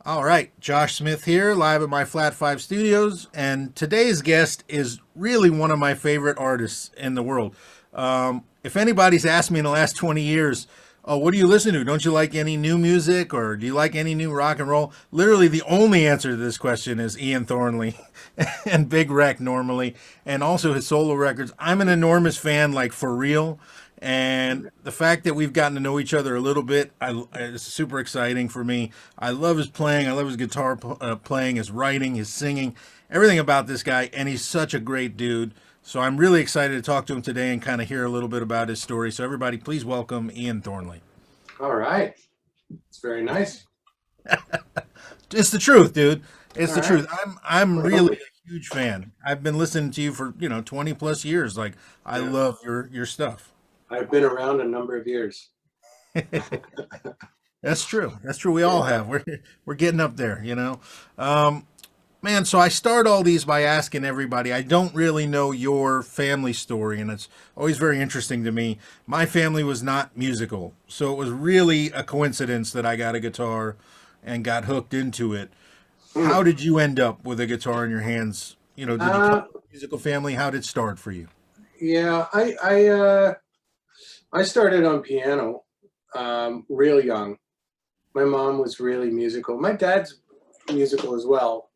All right, Josh Smith here, live at my Flat 5 studios, and today's guest is really one of my favorite artists in the world. If anybody's asked me in the last 20 years, oh, what do you listen to? Don't you like any new music or do you like any new rock and roll? Literally, the only answer to this question is Ian Thornley and Big Wreck normally, and also his solo records. I'm an enormous fan, like for real. And the fact that we've gotten to know each other a little bit, it's super exciting for me. I love his playing. I love his guitar playing, his writing, his singing, everything about this guy. And he's such a great dude. So I'm really excited to talk to him today and kind of hear a little bit about his story. So everybody, please welcome Ian Thornley. All right. It's very nice. It's the truth, dude. It's All the right. truth. I'm really a huge fan. I've been listening to you for 20 plus years. Like I Yeah. love your stuff. I've been around a number of years. That's true. That's true. We all Yeah. have. We're getting up there. Um, Man, so I start all these by asking everybody. I don't really know your family story, and it's always very interesting to me. My family was not musical, so it was really a coincidence that I got a guitar and got hooked into it. Hmm. How did you end up with a guitar in your hands? Did you come Uh, from a musical family? How did it start for you? yeah, I started on piano real young. My mom was really musical. My dad's musical as well.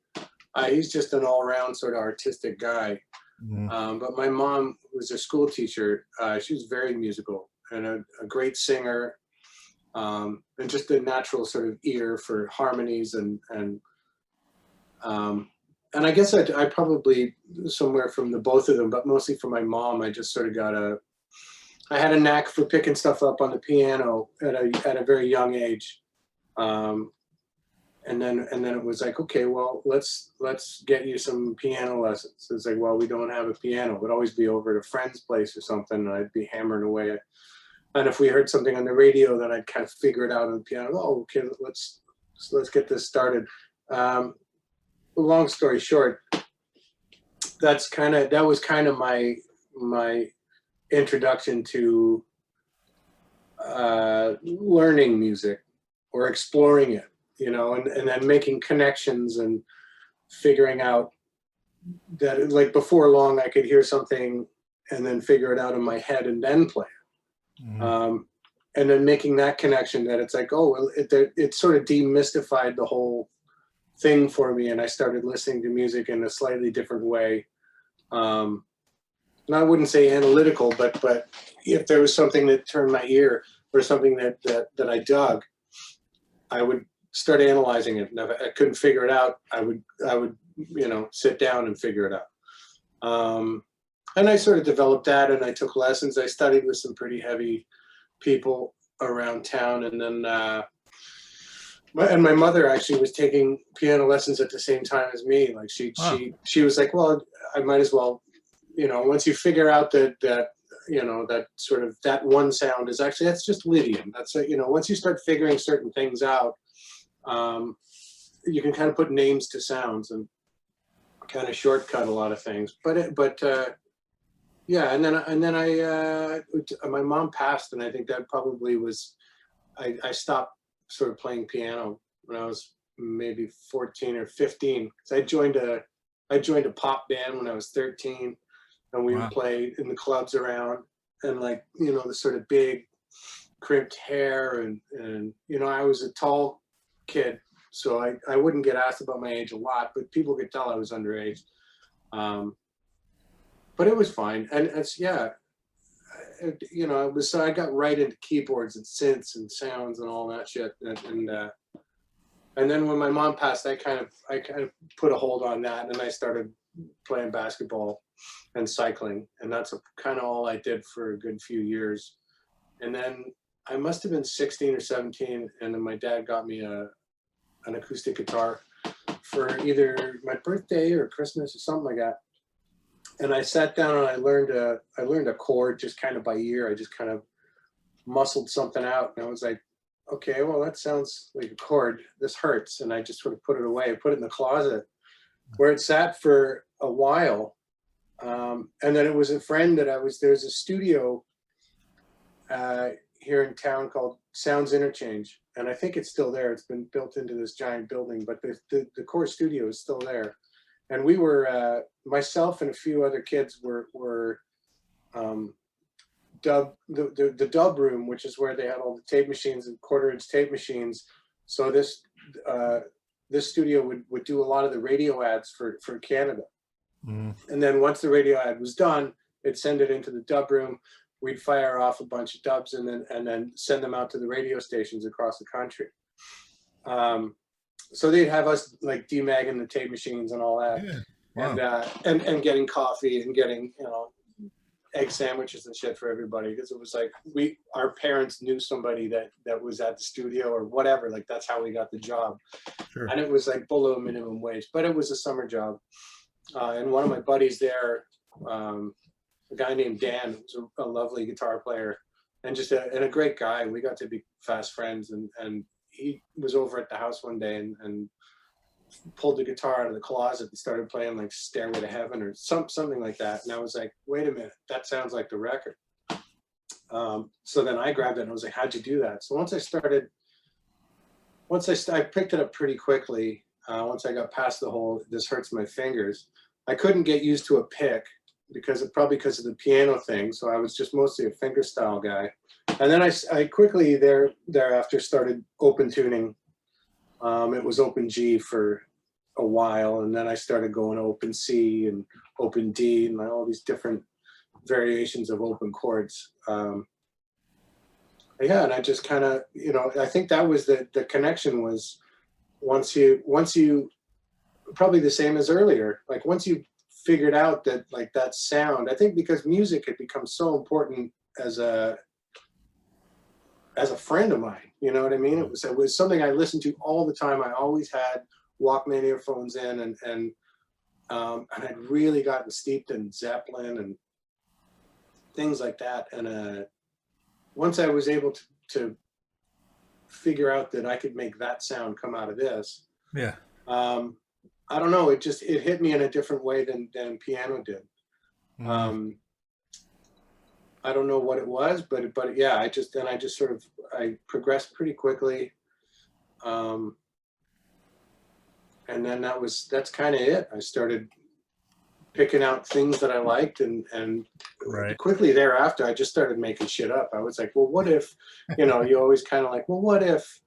He's just an all-around sort of artistic guy. Mhm. But my mom was a school teacher. She was very musical and a great singer, and just a natural sort of ear for harmonies Um, and I guess I probably somewhere from the both of them, but mostly from my mom. I just sort of I had a knack for picking stuff up on the piano at a very young age. Um, and then it was like, okay, well, let's get you some piano lessons. It's like, well, we don't have a piano. It would always be over at a friend's place or something, and I'd be hammering away. And if we heard something on the radio, then I'd kind of figure it out on the piano. Oh, okay, let's get this started. Um, Long story short, that was kind of my introduction to learning music or exploring it, and then making connections and figuring out that, like, before long I could hear something and then figure it out in my head and then play it. Mhm. And then making that connection, that it's like, oh, well, it sort of demystified the whole thing for me, and I started listening to music in a slightly different way. Um, and I wouldn't say analytical, but if there was something that turned my ear or something that I dug, I would start analyzing it. And if I couldn't figure it out, I would sit down and figure it out. And I sort of developed that, and I took lessons. I studied with some pretty heavy people around town, and then my mother actually was taking piano lessons at the same time as me. Like Wow. she was like, well, I might as well, once you figure out that sort of that one sound is actually, that's just Lydian. That's once you start figuring certain things out, um, you can kind of put names to sounds and kind of shortcut a lot of things. But yeah, and then my mom passed, and I think that probably was, I stopped sort of playing piano when I was maybe 14 or 15. So I joined a pop band when I was 13, and we would Wow. play in the clubs around, and, like, the sort of big crimped hair, and I was a tall kid, so I wouldn't get asked about my age a lot, but people could tell I was underage. Um, but it was fine, and it's, yeah, it was, so I got right into keyboards and synths and sounds and all that shit, and then when my mom passed, I kind of put a hold on that, and then I started playing basketball and cycling, and that's kind of all I did for a good few years. And then I must have been 16 or 17, and then my dad got me an acoustic guitar for either my birthday or Christmas or something like that. And I sat down and I learned a chord just kind of by ear. I just kind of muscled something out, and I was like, okay, well, that sounds like a chord. This hurts, and I just sort of put it away. I put it in the closet where it sat for a while. And then it was a friend there's a studio here in town called Sounds Interchange, and I think it's still there. It's been built into this giant building, but the core studio is still there. And we were, myself and a few other kids were the dub room, which is where they had all the tape machines and quarter-inch tape machines. So this studio would do a lot of the radio ads for Canada. Mm. And then once the radio ad was done, it'd send it into the dub room. We'd fire off a bunch of dubs and then send them out to the radio stations across the country. So they'd have us like demagging the tape machines and all that. Yeah. Wow. And getting coffee and getting, you know, egg sandwiches and shit for everybody, because it was like our parents knew somebody that was at the studio or whatever. Like that's how we got the job. Sure. And it was like below minimum wage, but it was a summer job. And one of my buddies there, a guy named Dan, who was a lovely guitar player and just a great guy. We got to be fast friends, and he was over at the house one day and pulled the guitar out of the closet and started playing like Stairway to Heaven or something like that. And I was like, wait a minute, that sounds like the record. So then I grabbed it and I was like, how'd you do that? So I picked it up pretty quickly. Once I got past the whole, this hurts my fingers, I couldn't get used to a pick because of the piano thing. So I was just mostly a fingerstyle guy. And then I quickly thereafter started open tuning. It was open G for a while, and then I started going open C and open D and all these different variations of open chords. Yeah, and I just kind of, you know, I think that was the connection was once you probably the same as earlier, like once you figured out that like that sound, I think because music had become so important as a friend of mine, you know what I mean? It was something I listened to all the time. I always had Walkman earphones in, and I'd really gotten steeped in Zeppelin and things like that. And once I was able to figure out that I could make that sound come out of this, yeah. I don't know. It hit me in a different way than piano did. Mm. I don't know what it was, but yeah, I progressed pretty quickly. And then that's kind of it. I started picking out things that I liked, and right. Quickly thereafter, I just started making shit up. I was like, well, what if, you know, you always kind of like, well, what if,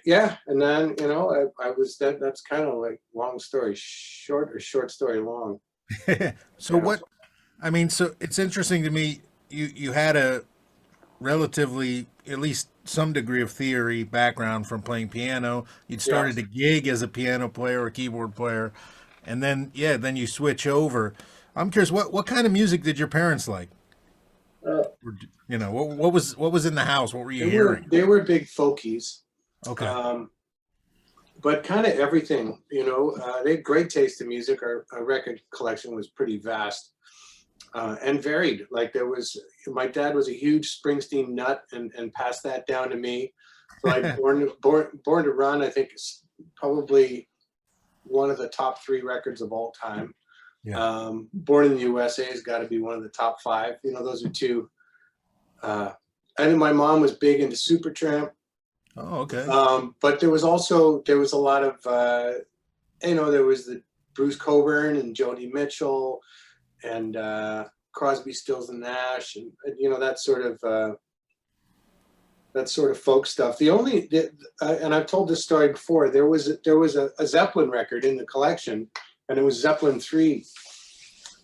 yeah. And then, you know, that's kind of like long story short or short story long. So what, I mean, so it's interesting to me, you had a relatively, at least some degree of theory background from playing piano. You'd started to gig as a piano player or keyboard player, and then, yeah, then you switch over. I'm curious, what kind of music did your parents like? You know, what was in the house? What were you hearing? They were big folkies. Okay. But kind of everything, you know, they had great taste in music. Our record collection was pretty vast. And varied. Like my dad was a huge Springsteen nut and passed that down to me. Like Born to Run, I think is probably one of the top 3 records of all time. Yeah. Born in the USA has got to be one of the top 5. You know, those are 2. And my mom was big into Supertramp. Oh, okay. But there was a lot of, you know, there was the Bruce Cockburn and Joni Mitchell and Crosby, Stills and Nash, and you know, that sort of folk stuff. And I've told this story before. There was a Zeppelin record in the collection, and it was Zeppelin 3.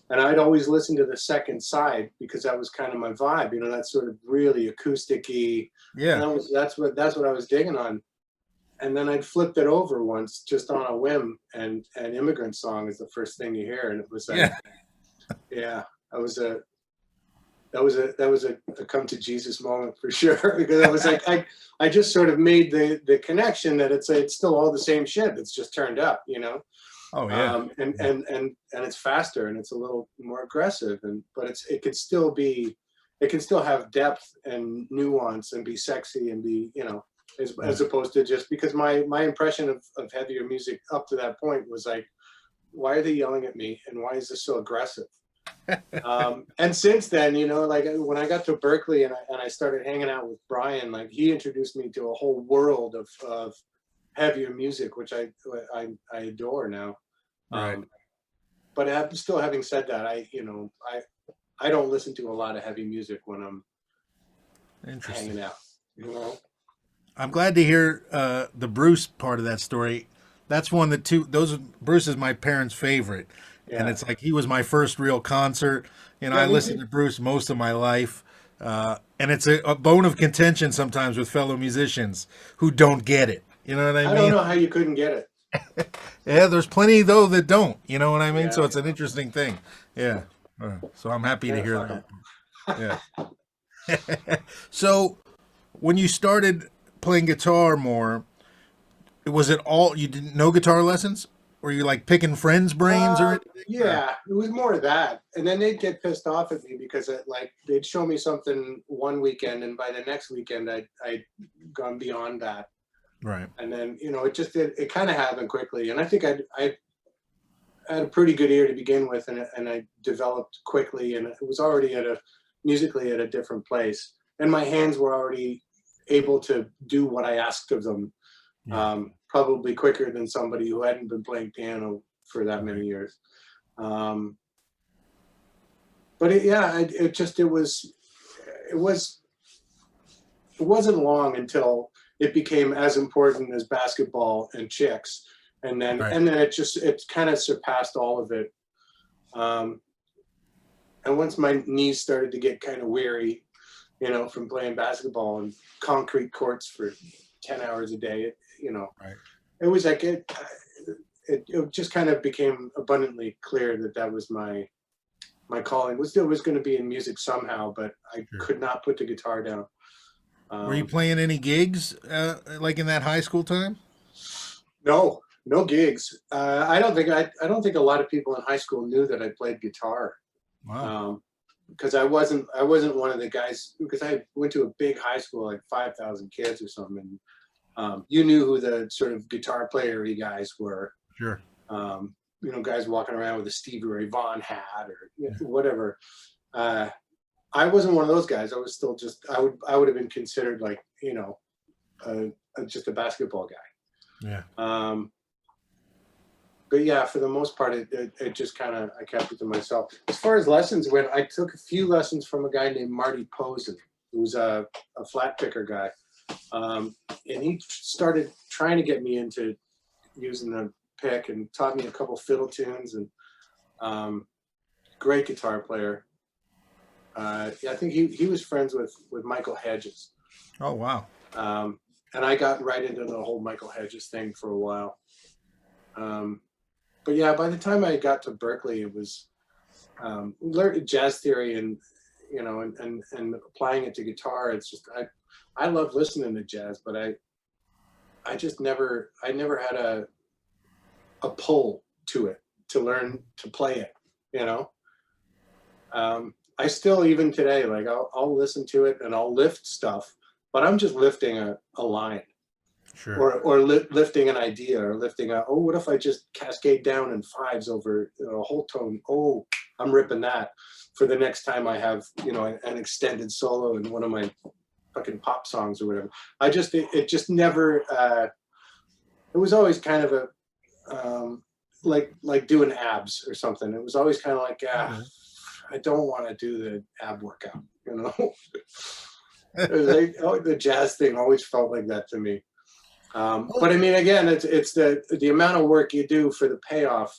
And I'd always listen to the second side because that was kind of my vibe. You know, that sort of really acoustic-y. Yeah. That's what I was digging on. And then I'd flipped it over once just on a whim, and Immigrant Song is the first thing you hear, and it was like. Yeah. Yeah, that was a come to Jesus moment for sure, because I was like, I just sort of made the connection that it's still all the same shit. It's just turned up, you know. Oh yeah. And it's faster and it's a little more aggressive, but it can still have depth and nuance and be sexy and be, you know, as opposed to just because my impression of heavier music up to that point was like, why are they yelling at me and why is this so aggressive? And since then, you know, like when I got to Berklee and I started hanging out with Brian, like he introduced me to a whole world of heavier music, which I adore now. Right. But still, having said that, I don't listen to a lot of heavy music when I'm Interesting. hanging out. You know, I'm glad to hear the Bruce part of that story. That's one that two those Bruce is my parents' favorite, and yeah, it's like he was my first real concert. You know, yeah, I me listened too. to Bruce most of my life, and it's a bone of contention sometimes with fellow musicians who don't get it. You know what I I don't mean? know how you couldn't get it. Yeah, there's plenty though that don't. You know what I mean? So Yeah, it's an interesting thing. Yeah. So I'm happy to yeah, hear fuck that. them. Yeah. So when you started playing guitar more, was it all you didn't know guitar lessons? Were you like picking friends' brains or anything? Or? Yeah, it was more of that. And then they'd get pissed off at me because like they'd show me something one weekend, and by the next weekend I'd gone beyond that. Right. And then it kind of happened quickly. And I think I had a pretty good ear to begin with, and I developed quickly, and it was already musically at a different place, and my hands were already able to do what I asked of them, Yeah. probably quicker than somebody who hadn't been playing piano for that Right. many years. Um, but it wasn't long until it became as important as basketball and chicks, Right. and then it kind of surpassed all of it. Um, and once my knees started to get kind of weary, you know, from playing basketball and concrete courts for 10 hours a day, Right. it was like it just kind of became abundantly clear that that was my calling. Was still was going to be in music somehow, but I Sure. could not put the guitar down. Were you Um, playing any gigs like in that high school time? no, no gigs. I don't think a lot of people in high school knew that I played guitar. Wow. Um, because I wasn't one of the guys, because I went to a big high school, like 5,000 kids or something. And, you knew who the sort of guitar playery guys were. Sure. You know, guys walking around with a Stevie Ray Vaughan hat or Yeah. whatever. Uh, I wasn't one of those guys. I was still I would have been considered like, just a basketball guy. Yeah. But yeah, for the most part, it just kind of, I kept it to myself. As far as lessons went, I took a few lessons from a guy named Marty Posen, who's a flat picker guy. And he started trying to get me into using the pick and taught me a couple fiddle tunes, and great guitar player. Yeah, I think he was friends with Michael Hedges. Oh wow. And I got right into the whole Michael Hedges thing for a while. But yeah, by the time I got to Berklee, it was learned jazz theory and and applying it to guitar. It's just I love listening to jazz, but I never had a pull to it to learn to play it. You know, I still even today like I'll listen to it and I'll lift stuff, but I'm just lifting a line. Sure. Or lifting an idea, or lifting what if I just cascade down in fives over a whole tone? Oh, I'm ripping that for the next time I have an extended solo in one of my fucking pop songs or whatever. It just never. It was always kind of a like doing abs or something. It was always kind of like Okay. I don't want to do the ab workout. You know, it was like, the jazz thing always felt like that to me. Well, But I mean, again, it's the amount of work you do for the payoff.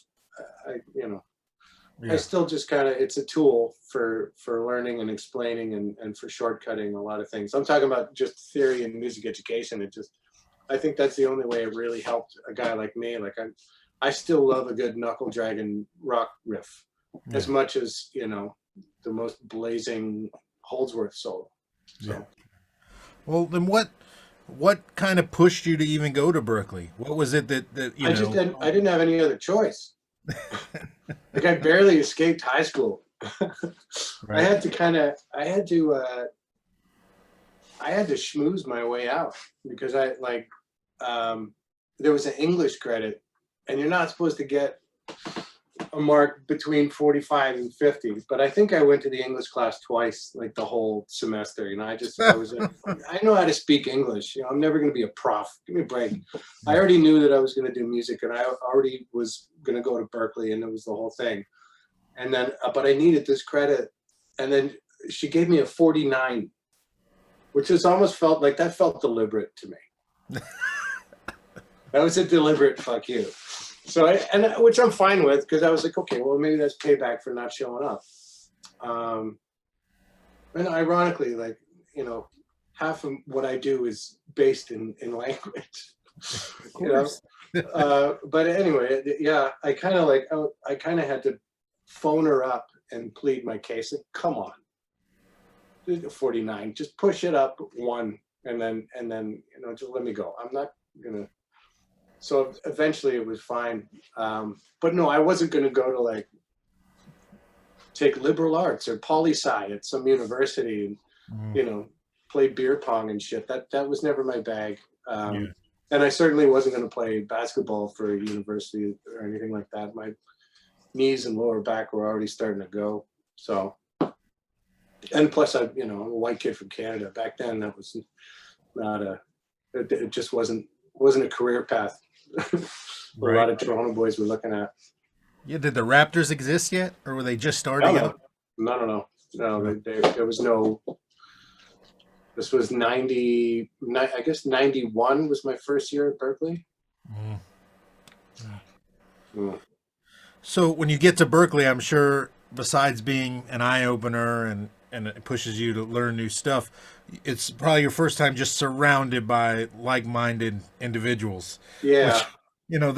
I yeah. still just kind of, it's a tool for learning and explaining and for shortcutting a lot of things. I'm talking about just theory and music education. I think that's the only way it really helped a guy like me. Like I still love a good knuckle dragging rock riff as Yeah. much as the most blazing Holdsworth solo. Yeah. So. Well, then what kind of pushed you to even go to Berkeley? What was it that you know? I didn't have any other choice. Like I barely escaped high school. I Right. had to kind of I had to schmooze my way out because there was an English credit, and you're not supposed to get a mark between 45 and 50, but I think I went to the English class twice, like the whole semester. You know, I was like, I know how to speak English. You know, I'm never going to be a prof. Give me a break. I already knew that I was going to do music, and I already was going to go to Berklee, and it was the whole thing. And then, but I needed this credit, and then she gave me a 49, which is almost felt like that felt deliberate to me. That was a deliberate fuck you. So which I'm fine with, because I was like, okay, well, maybe that's payback for not showing up. And ironically, like, you know, half of what I do is based in language. You know? But anyway, yeah, I kind of had to phone her up and plead my case. Like, come on, 49, just push it up one, and then you know, just let me go. I'm not gonna. So eventually it was fine. But no, I wasn't going to go to like take liberal arts or poli-sci at some university and, you know, play beer pong and shit. That was never my bag. And I certainly wasn't going to play basketball for a university or anything like that. My knees and lower back were already starting to go. So, and plus I'm a white kid from Canada. Back then that was not it just wasn't a career path. A lot of Toronto boys were looking at. Yeah, did the Raptors exist yet, or were they just starting out? No. There was no. This was 90. I guess 91 was my first year at Berklee. So when you get to Berklee, I'm sure besides being an eye opener and it pushes you to learn new stuff, it's probably your first time just surrounded by like-minded individuals. Yeah. Which, you know,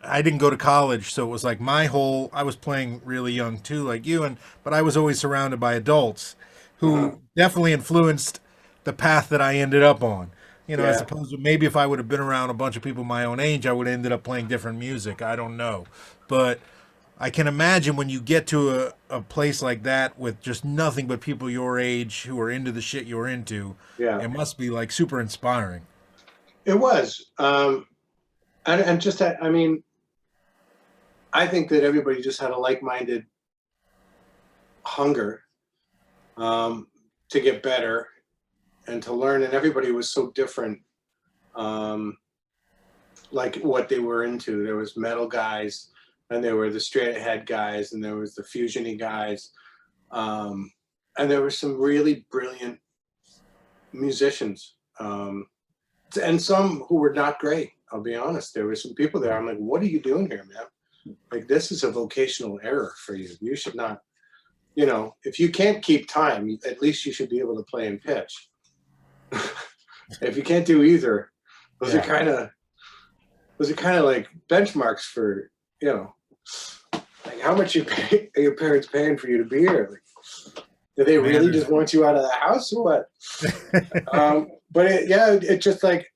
I didn't go to college, so it was like I was playing really young too, like you, but I was always surrounded by adults who definitely influenced the path that I ended up on. You know, as opposed to maybe if I would have been around a bunch of people my own age, I would have ended up playing different music. I don't know. But I can imagine when you get to a place like that with just nothing but people your age who are into the shit you're into, it must be like super inspiring. It was. And just, I mean, I think that everybody just had a like-minded hunger to get better and to learn, and everybody was so different, like what they were into. There was metal guys, and there were the straight ahead guys, and there was the fusiony guys, and there were some really brilliant musicians, and some who were not great. I'll be honest. There were some people there. I'm like, what are you doing here, man? Like, this is a vocational error for you. You should not, you know, if you can't keep time, at least you should be able to play in pitch. If you can't do either, those are kind of like benchmarks for, you know, like how much are your parents paying for you to be here? Like, do they really just want you out of the house or what? But it just like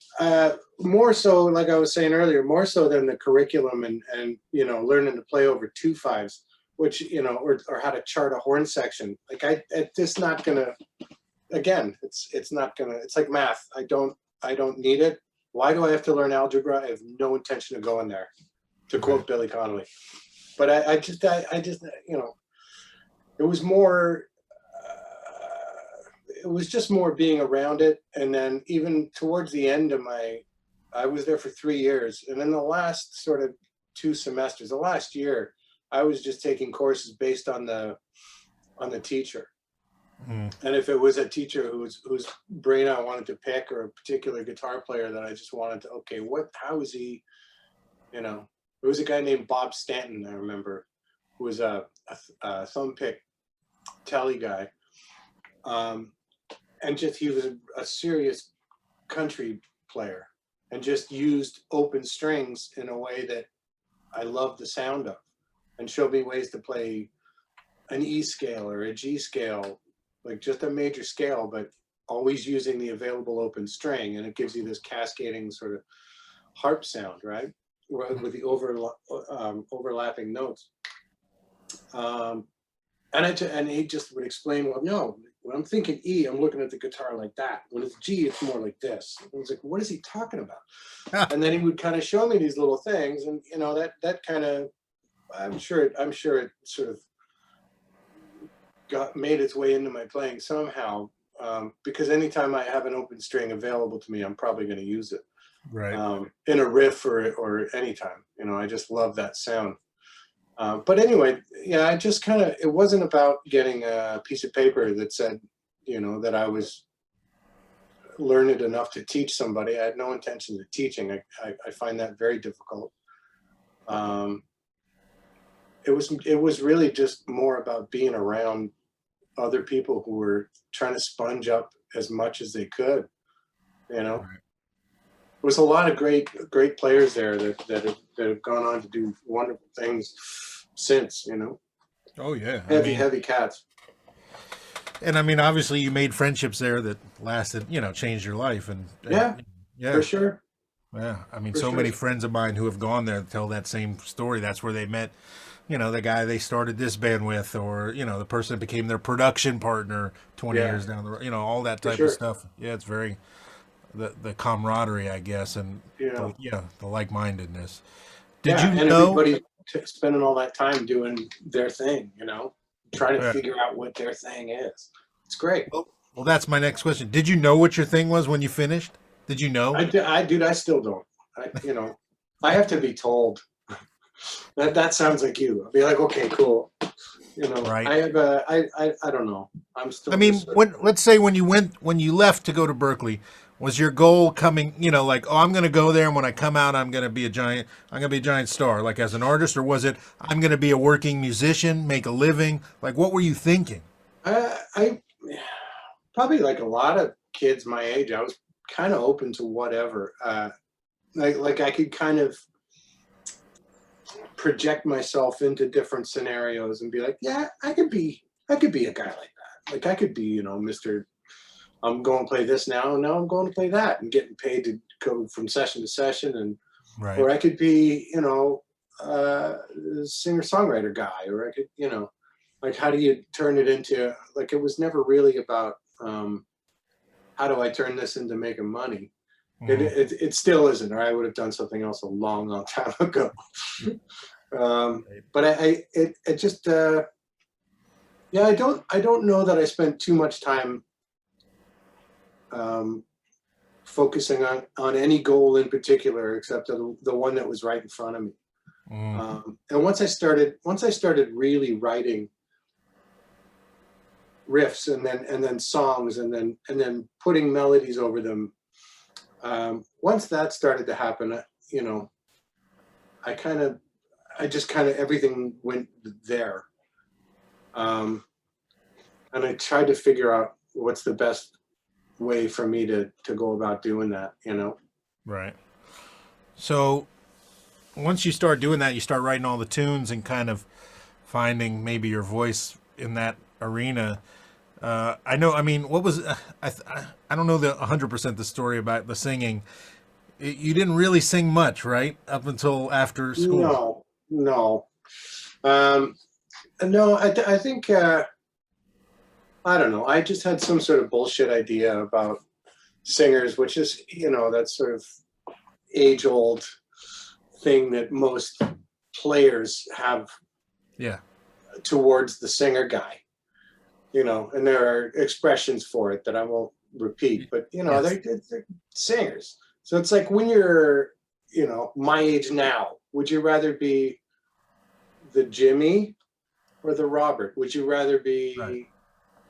more so, like I was saying earlier, more so than the curriculum and you know, learning to play over 2/5s, which, you know, or how to chart a horn section. Like it's just not gonna. Again, it's not gonna. It's like math. I don't need it. Why do I have to learn algebra? I have no intention of going there, to quote Billy Connolly. But I just you know, it was more. It was just more being around it, and then even towards the end of I was there for 3 years, and in the last sort of 2 semesters, the last year, I was just taking courses based on the teacher. And if it was a teacher whose brain I wanted to pick, or a particular guitar player that I just wanted to, okay, how is he, you know, there was a guy named Bob Stanton, I remember, who was a thumb pick telly guy. And just, he was a serious country player and just used open strings in a way that I loved the sound of, and showed me ways to play an E scale or a G scale, like just a major scale, but always using the available open string. And it gives you this cascading sort of harp sound, right? With the overlapping notes. And he just would explain, well, no, when I'm thinking E, I'm looking at the guitar like that. When it's G, it's more like this. I was like, what is he talking about? And then he would kind of show me these little things, and you know, that kind of, I'm sure it sort of made its way into my playing somehow. Because anytime I have an open string available to me, I'm probably going to use it. Right. In a riff or anytime. You know, I just love that sound. But anyway, yeah, I just kind of, it wasn't about getting a piece of paper that said, you know, that I was learned enough to teach somebody. I had no intention of teaching. I find that very difficult. It was really just more about being around other people who were trying to sponge up as much as they could, you know. Right. There was a lot of great players there that have gone on to do wonderful things since, you know. Oh yeah. Heavy cats. And I mean, obviously you made friendships there that lasted, you know, changed your life. And Yeah, yeah, for sure. yeah. I mean, For so sure. many friends of mine who have gone there tell that same story. That's where they met, you know, the guy they started this band with, or, you know, the person that became their production partner 20 Yeah, years down the road, you know, all that for type of sure. stuff. Yeah, it's very, the camaraderie, I guess, and You know. the like-mindedness. Did Yeah, you and know? everybody spending all that time doing their thing, you know, trying to Yeah. figure out what their thing is. It's great. Well, that's my next question. Did you know what your thing was when you finished? Did you know? Dude, I still don't. You know, I have to be told. That sounds like you. I'll be like, okay, cool. You know, Right. I don't know. I'm still. I mean, just, let's say when you left to go to Berklee, was your goal coming, you know, like, oh, I'm going to go there, and when I come out, I'm going to be a giant star, like as an artist, or was it, I'm going to be a working musician, make a living? Like, what were you thinking? I probably like a lot of kids my age. I was kind of open to whatever. Like I could kind of project myself into different scenarios and be like, yeah, I could be a guy like that. Like I could be, you know, Mr. I'm going to play this now, and now I'm going to play that, and getting paid to go from session to session, and Right. or I could be, you know, a singer-songwriter guy, or I could, you know, like how do you turn it into, like it was never really about how do I turn this into making money. Mhm. It still isn't, or I would have done something else a long time ago. But it just yeah, I don't know that I spent too much time um, focusing on any goal in particular, except the one that was right in front of me. Mhm. And once I started really writing riffs and then songs and then putting melodies over them, once that started to happen, you know, I just kind of everything went there. And I tried to figure out what's the best way for me to go about doing that, you know. Right. So once you start doing that, you start writing all the tunes and kind of finding maybe your voice in that arena. I know. I mean, what was I don't know the 100% the story about the singing. You didn't really sing much, right? Up until after school. No. Um, no, I think I don't know. I just had some sort of bullshit idea about singers, which is, you know, that sort of age old thing that most players have Yeah. towards the singer guy, you know, and there are expressions for it that I won't repeat, but you know, Yes. they're singers. So it's like when you're, you know, my age now, would you rather be the Jimmy or the Robert? Would you rather Right. be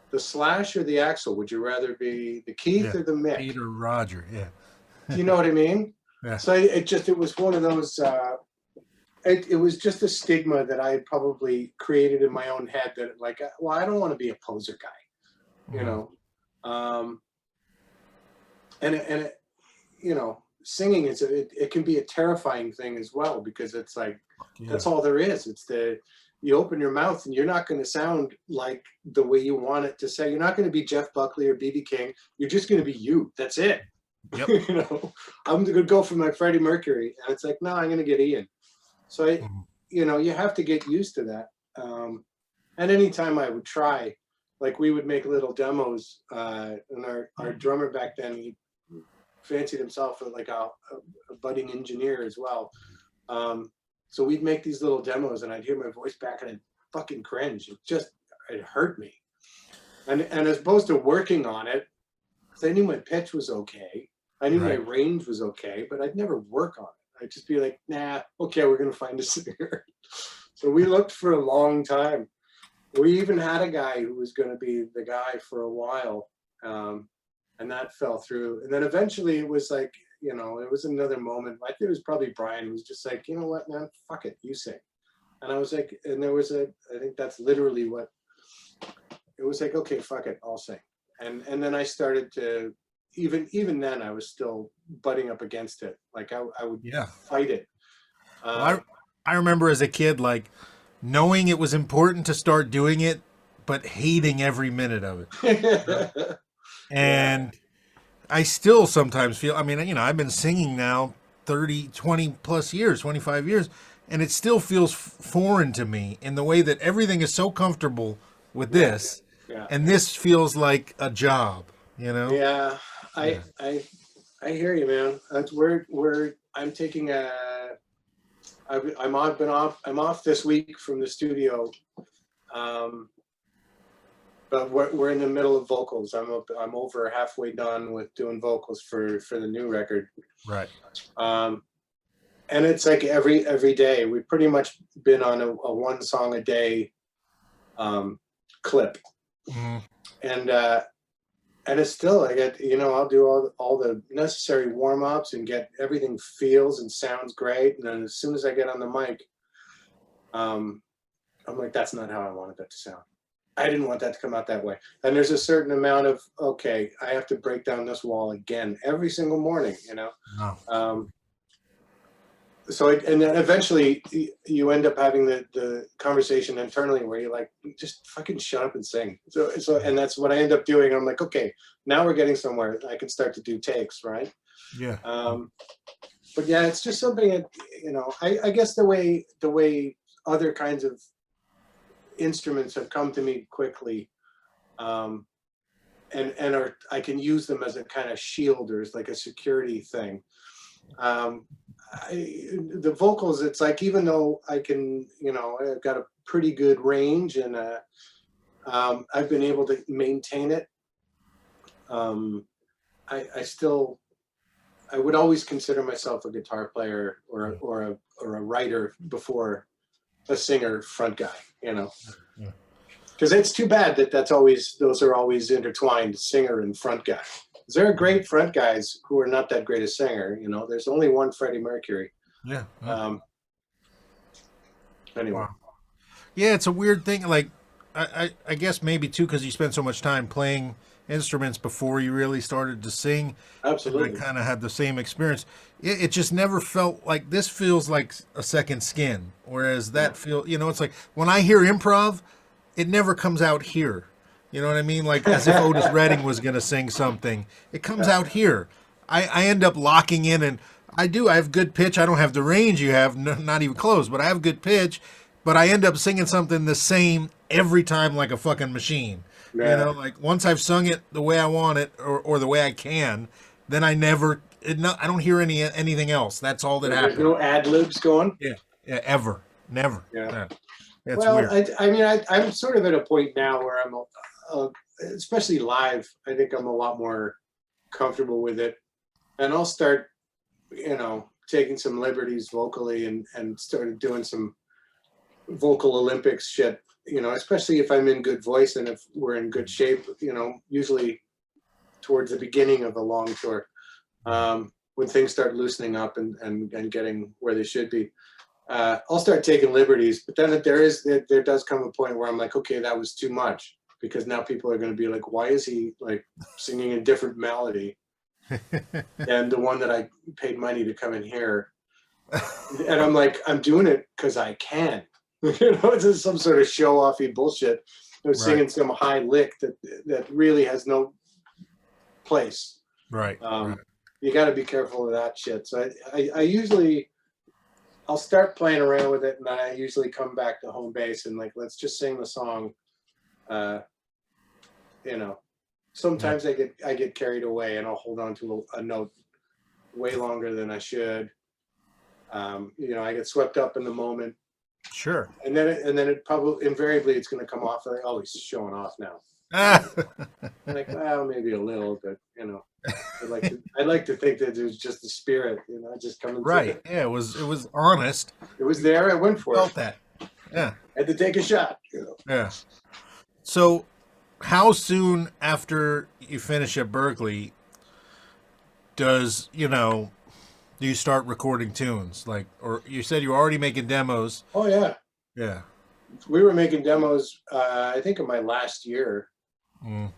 the Slash or the Axel? Would you rather be the Keith Yeah. or the Mick? Peter Roger. Yeah. Do you know what I mean? Yeah. So it was one of those. It was just a stigma that I had probably created in my own head that like, well, I don't want to be a poser guy, you Mhm. know. And you know, singing it can be a terrifying thing as well, because it's like Yeah. that's all there is. It's you open your mouth and you're not going to sound like the way you want it to say. You're not going to be Jeff Buckley or BB King. You're just going to be you. That's it. Yep. You know, I'm going to go for my Freddie Mercury, and it's like, no, I'm going to get Ian. So Mhm. you know, you have to get used to that. And anytime I would try like we would make little demos, and our drummer back then, he fancied himself like a budding engineer as well. So we'd make these little demos, and I'd hear my voice back, and I'd fucking cringe. It hurt me. And as opposed to working on it, I knew my pitch was okay. I knew my range was okay, but I'd never work on it. I'd just be like, nah, okay, we're gonna find a singer. So we looked for a long time. We even had a guy who was gonna be the guy for a while, and that fell through. And then eventually it was like, you know, it was another moment. I think it was probably Brian who was just like, you know what, man, fuck it, you sing. And I was like, and there was I think that's literally what, it was like, okay, fuck it, I'll sing. And then I started to, even then I was still butting up against it. Like I would fight it. Well, I remember as a kid, like knowing it was important to start doing it, but hating every minute of it. And I still sometimes feel, I mean, you know, I've been singing now 20 plus years, 25 years, and it still feels foreign to me in the way that everything is so comfortable with this. And this feels like a job, you know? Yeah, I hear you, man. That's where I'm taking I'm off this week from the studio. But we're in the middle of vocals. I'm over halfway done with doing vocals for the new record. Right. And it's like every day we've pretty much been on a one song a day clip. Mm. And it's still, I get, you know, I'll do all the necessary warm-ups and get everything feels and sounds great. And then as soon as I get on the mic, I'm like, that's not how I wanted that to sound. I didn't want that to come out that way. And there's a certain amount of, okay, I have to break down this wall again every single morning, you know? Oh. And then eventually you end up having the conversation internally where you're like, just fucking shut up and sing. So and that's what I end up doing. I'm like, okay, now we're getting somewhere. I can start to do takes, right? Yeah. But yeah, it's just something that, you know, I guess the way other kinds of instruments have come to me quickly, and I can use them as a kind of shield or as like a security thing. The vocals, it's like, even though I can, you know, I've got a pretty good range and I've been able to maintain it. I would always consider myself a guitar player or a writer before a singer front guy, you know, because it's too bad that those are always intertwined, singer and front guy. There are great front guys who are not that great a singer, you know. There's only one Freddie Mercury. Yeah. Anyway. Wow. Yeah, it's a weird thing. Like, I guess maybe too because you spent so much time playing instruments before you really started to sing. Absolutely. I kind of had the same experience. It just never felt like this feels like a second skin, whereas that feel, you know, it's like when I hear improv, it never comes out here. You know what I mean? Like as if Otis Redding was going to sing something. It comes out here. I end up locking in, and I have good pitch. I don't have the range you have, not even close, but I have good pitch. But I end up singing something the same every time like a fucking machine. Yeah. You know, like once I've sung it the way I want it or the way I can, then I don't hear anything else. That's all that happens. There's no ad-libs going? Yeah, ever. Never. Yeah. That's well, weird. I mean, I'm sort of at a point now where I'm, especially live, I think I'm a lot more comfortable with it. And I'll start, you know, taking some liberties vocally and started doing some vocal Olympics shit, you know, especially if I'm in good voice and if we're in good shape, you know, usually towards the beginning of a long tour, when things start loosening up and getting where they should be. I'll start taking liberties, but then there does come a point where I'm like, okay, that was too much, because now people are going to be like, why is he like singing a different melody than the one that I paid money to come in here? And I'm like, I'm doing it because I can. You know, it's just some sort of show-offy bullshit. I'm singing some high lick that really has no place. Right. You got to be careful of that shit. So I usually, I'll start playing around with it, and then I usually come back to home base and like, let's just sing the song. you know, sometimes I get carried away and I'll hold on to a note way longer than I should. You know, I get swept up in the moment, Sure. and then it probably invariably it's going to come off like, oh, he's showing off now. Ah. Like, well, maybe a little, but you know, I'd like to think that it was just the spirit, you know, just coming through. Right. Yeah, it was honest. It was there. I went for Felt it. that. Yeah. I had to take a shot. You know. Yeah. So, how soon after you finish at Berklee does, do you start recording tunes? Like, or you said you were already making demos. Oh yeah, Yeah. we were making demos. I think in my last year. Mm.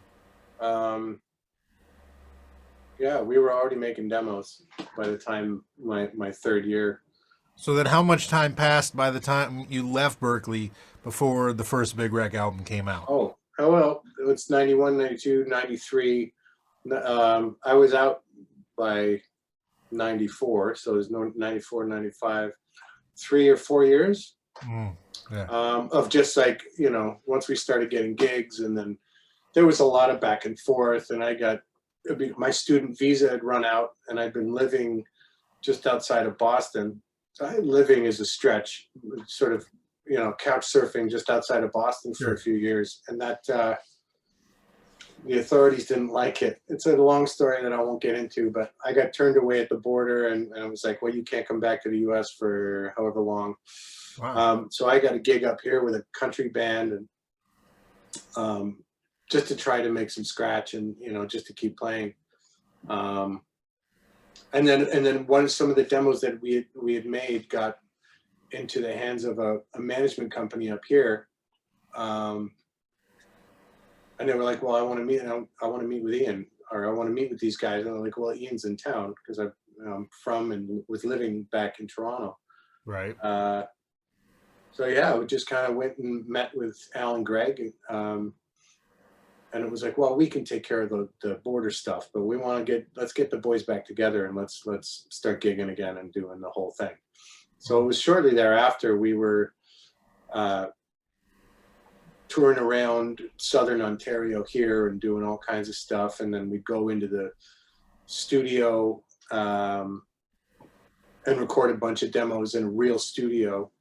Yeah, we were already making demos by the time my third year. So then how much time passed by the time you left Berklee before the first Big Wreck album came out? Oh well, it's 91, 92, 93. I was out by 94, so there's no 94, 95, 3 or 4 years Yeah. of just like, you know, once we started getting gigs, and then there was a lot of back and forth, and my student visa had run out, and I'd been living just outside of Boston. So living is a stretch, sort of, you know, couch surfing just outside of Boston for Sure. a few years, and that the authorities didn't like it. It's a long story that I won't get into, but I got turned away at the border, and I was like, well, you can't come back to the U.S. for however long. Wow. So I got a gig up here with a country band, and just to try to make some scratch, and, you know, just to keep playing. And then some of the demos that we had made got into the hands of a management company up here. And they were like, well, I want to meet with Ian, or I want to meet with these guys. And I'm like, well, Ian's in town, because I'm from and was living back in Toronto. Right. So yeah, we just kind of went and met with Al and Greg. And it was like, well, we can take care of the border stuff, but let's get the boys back together, and let's start gigging again and doing the whole thing. So it was shortly thereafter we were touring around Southern Ontario here and doing all kinds of stuff. And then we'd go into the studio and record a bunch of demos in a real studio.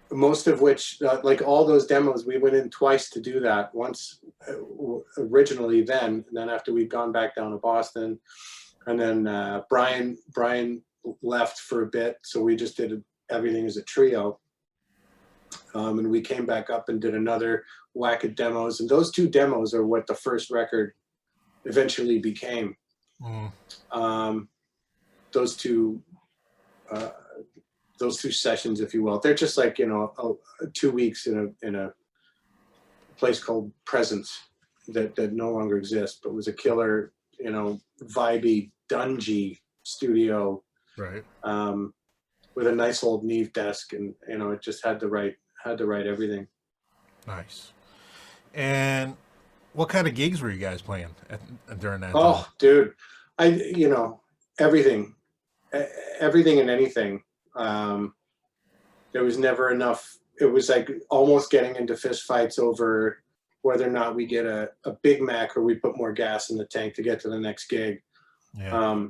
Most of which, like all those demos, we went in twice to do that. Once originally then, and then after we'd gone back down to Boston. And then Brian left for a bit, so we just did everything as a trio. And we came back up and did another whack of demos. And those 2 demos are what the first record eventually became. Those two sessions, if you will, they're just like, you know, 2 weeks in a place called Presence that no longer exists, but was a killer, you know, vibey, dungy studio, Right. with a nice old Neve desk, and, you know, it just had the right everything. Nice. And what kind of gigs were you guys playing during that time? Oh, dude, you know, everything and anything. There was never enough. It was like almost getting into fist fights over whether or not we get a Big Mac or we put more gas in the tank to get to the next gig. Yeah.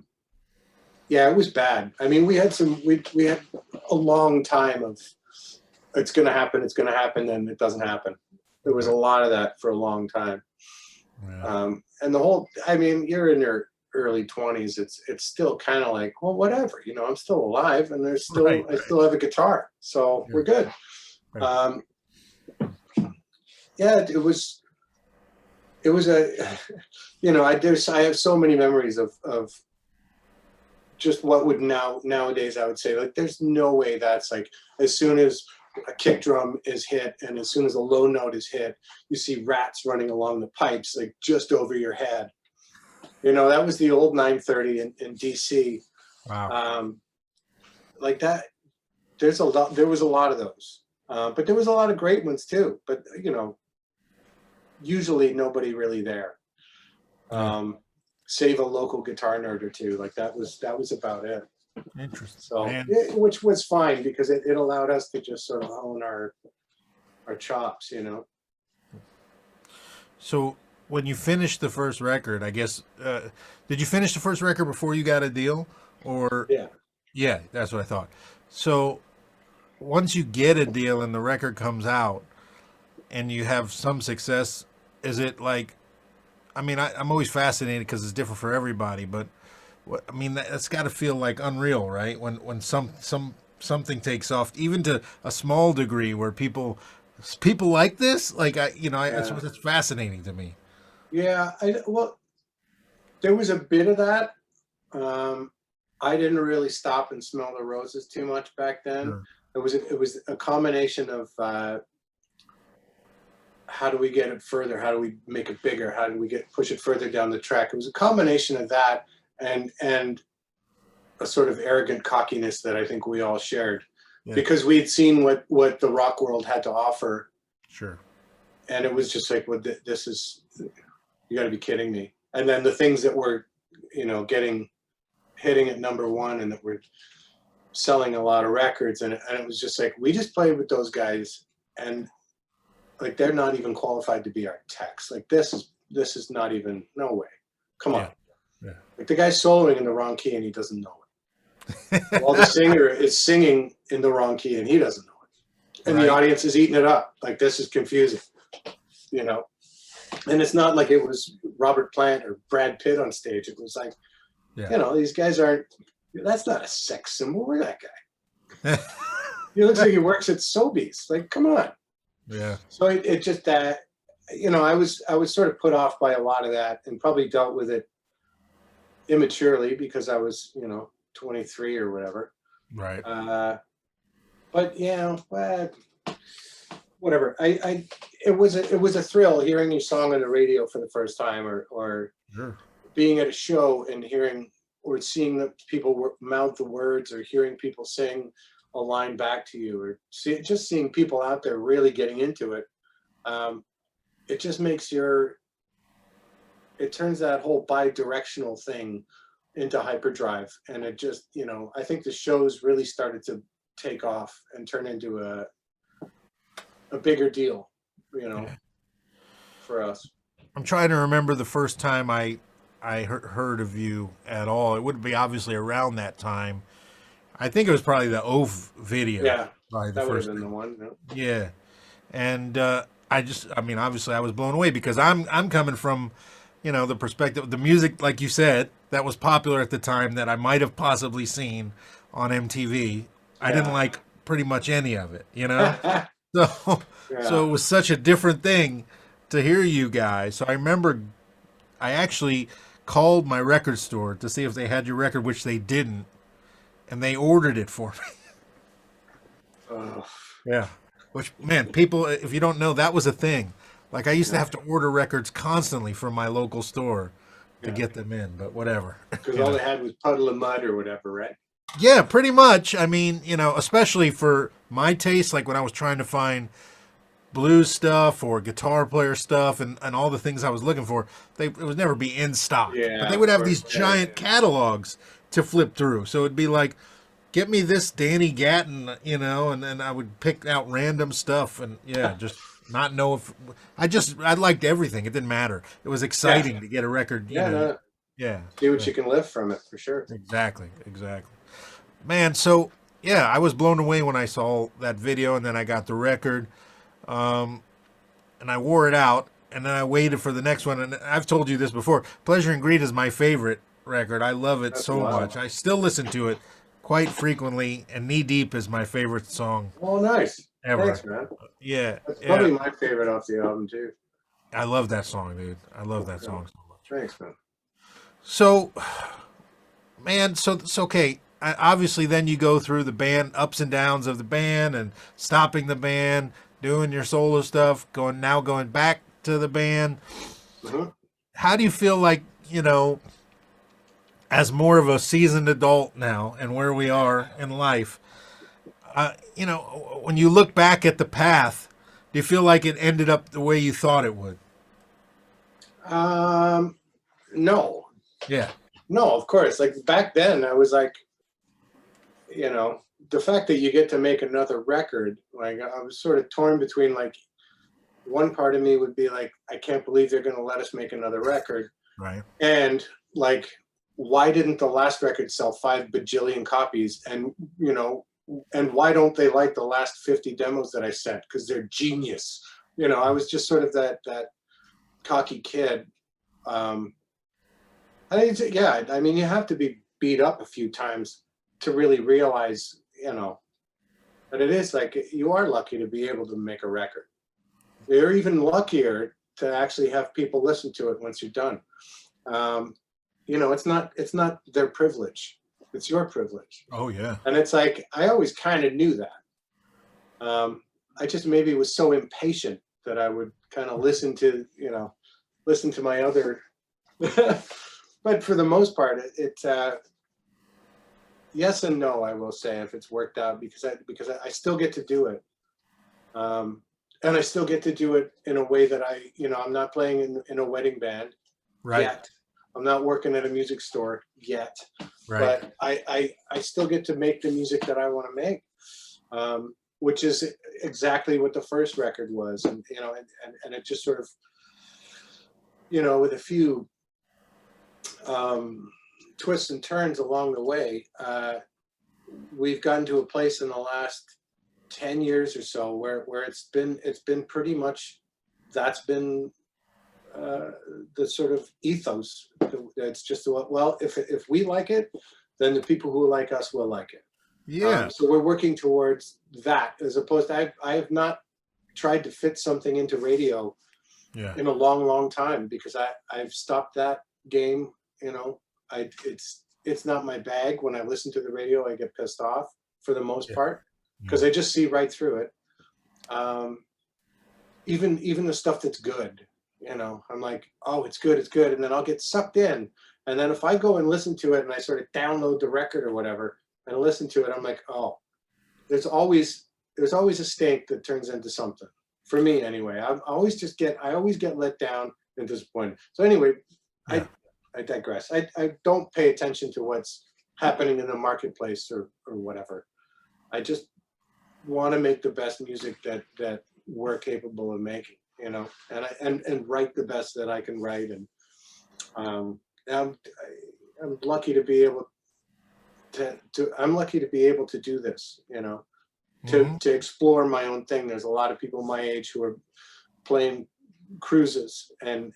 Yeah, it was bad. I mean, we had a long time of it's going to happen, and it doesn't happen. There was a lot of that for a long time. Yeah. And the whole, I mean, you're in your early 20s, it's still kind of like, well, whatever, you know, I'm still alive, and I still have a guitar, so we're good. Right. Yeah, it was a, you know, I have so many memories of just what would nowadays I would say, like, there's no way that's like, as soon as a kick drum is hit and as soon as a low note is hit, you see rats running along the pipes, like, just over your head. You know, that was the old 930 in DC. Wow. Like that, there was a lot of those, but there was a lot of great ones too. But, you know, usually nobody really there, save a local guitar nerd or two. Like that was about it. Interesting. So, which was fine, because it allowed us to just sort of hone our chops, you know. So when you finished the first record, I guess, did you finish the first record before you got a deal? Or, Yeah. yeah, that's what I thought. So once you get a deal and the record comes out and you have some success, is it like, I mean, I'm always fascinated because it's different for everybody, but I mean, that's got to feel like unreal, right? When something takes off, even to a small degree, where people like this, like Yeah. it's fascinating to me. Yeah. Well, there was a bit of that. Um, I didn't really stop and smell the roses too much back then. Sure. It was a combination of how do we get it further? How do we make it bigger? How do we push it further down the track? It was a combination of that and a sort of arrogant cockiness that I think we all shared Yeah, because we'd seen what the rock world had to offer, sure. and it was just like, well, this is, you got to be kidding me. And then the things that were, hitting at number one and that were selling a lot of records, and it was just like, we just played with those guys, and like they're not even qualified to be our techs. Like this is not even, no way. Come on. Yeah, yeah. Like the guy's soloing in the wrong key and he doesn't know it. While the singer is singing in the wrong key and he doesn't know it. And the Right. audience is eating it up. Like this is confusing, you know. And it's not like it was Robert Plant or Brad Pitt on stage. It was like, Yeah. these guys aren't, that's not a sex symbol. Look at that guy. He looks like he works at Sobeys. Like, come on. Yeah. So it just that, I was sort of put off by a lot of that and probably dealt with it immaturely because I was, 23 or whatever. Right. But whatever. It was a thrill hearing your song on the radio for the first time, or Sure. being at a show and hearing or seeing the people mouth the words, or hearing people sing a line back to you, or just seeing people out there really getting into it. It just makes it turns that whole bi-directional thing into hyperdrive, and it just, I think the shows really started to take off and turn into a bigger deal, Yeah. for us. I'm trying to remember the first time I heard of you at all. It would be obviously around that time. I think it was probably the Oath video. Yeah, Probably the that would have first been the thing. one. Yeah. Yeah. And I mean, obviously, I was blown away because I'm coming from, the perspective, the music, like you said, that was popular at the time that I might have possibly seen on MTV. I didn't Yeah. like pretty much any of it, So, Yeah. so it was such a different thing to hear you guys. So I remember I actually called my record store to see if they had your record, which they didn't, and they ordered it for me. Oh, Yeah. Which, man, people, if you don't know, that was a thing. Like I used to yeah. have to order records constantly from my local store to Yeah. get them in, but whatever. Because you all know. they had was Puddle of Mud or whatever, right? Yeah, pretty much. I mean, especially for my taste, like when I was trying to find blues stuff or guitar player stuff and all the things I was looking for, it would never be in stock. But Yeah, they of would have course. these Yeah, giant yeah. catalogs to flip through. So it'd be like, get me this Danny Gatton, and then I would pick out random stuff and just not know if I liked everything. It didn't matter. It was Yeah. exciting to get a record, Yeah, no, yeah. see what you can lift from it for sure. Exactly, exactly. Man, so yeah, I was blown away when I saw that video and then I got the record. And I wore it out, and then I waited for the next one. And I've told you this before. Pleasure and Greed is my favorite record. I love it That's so wild. much. I still listen to it quite frequently, and Knee Deep is my favorite song Oh, nice. ever. Thanks, man. Yeah, That's yeah. probably my favorite off the album too. I love that song, dude. I love that Yeah. song so much. Thanks, man. So, man, so it's okay. Obviously, then you go through the band ups and downs of the band and stopping the band, doing your solo stuff, going back to the band. Mhm. How do you feel like, as more of a seasoned adult now and where we are in life, when you look back at the path, do you feel like it ended up the way you thought it would? No, Yeah. no, of course. Like back then, I was like, the fact that you get to make another record, like I was sort of torn between like, one part of me would be like, I can't believe they're going to let us make another record. Right. And like, why didn't the last record sell 5 bajillion copies? And, you know, and why don't they like the last 50 demos that I sent? Because they're genius. You know, I was just sort of that cocky kid. Yeah, I mean, you have to be beat up a few times to really realize, you know, but it is like, you are lucky to be able to make a record. You're even luckier to actually have people listen to it once you're done. You know, it's not their privilege, it's your privilege. Oh yeah. And it's like, I always kind of knew that. I just maybe was so impatient that I would kind of listen to my other, but for the most part, yes and no, I will say, if it's worked out, because I still get to do it. And I still get to do it in a way that I'm not playing in a wedding band yet. I'm not working at a music store yet, but I still get to make the music that I want to make, which is exactly what the first record was. And, and it just sort of, with a few twists and turns along the way, we've gotten to a place in the last 10 years or so where it's been pretty much, that's been the sort of ethos. It's just, well, if we like it, then the people who like us will like it. Yeah. So we're working towards that, as opposed to, I have not tried to fit something into radio in a long time, because I've stopped that game. It's not my bag. When I listen to the radio, I get pissed off for the most part, because I just see right through it. Even the stuff that's good, I'm like, oh, it's good, and then I'll get sucked in, and then if I go and listen to it and I sort of download the record or whatever and listen to it, I'm like, oh, there's always a stink that turns into something, for me anyway. I always get let down and disappointed. So anyway, I digress. I don't pay attention to what's happening in the marketplace or whatever. I just want to make the best music that we're capable of making, and write the best that I can write. And I'm lucky to be able to do this, to explore my own thing. There's a lot of people my age who are playing cruises and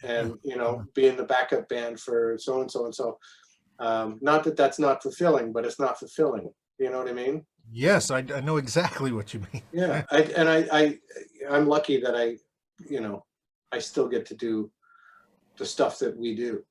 being the backup band for so and so. Not that that's not fulfilling, but it's not fulfilling. You know what I mean? Yes, I know exactly what you mean. Yeah, I'm lucky that I still get to do the stuff that we do,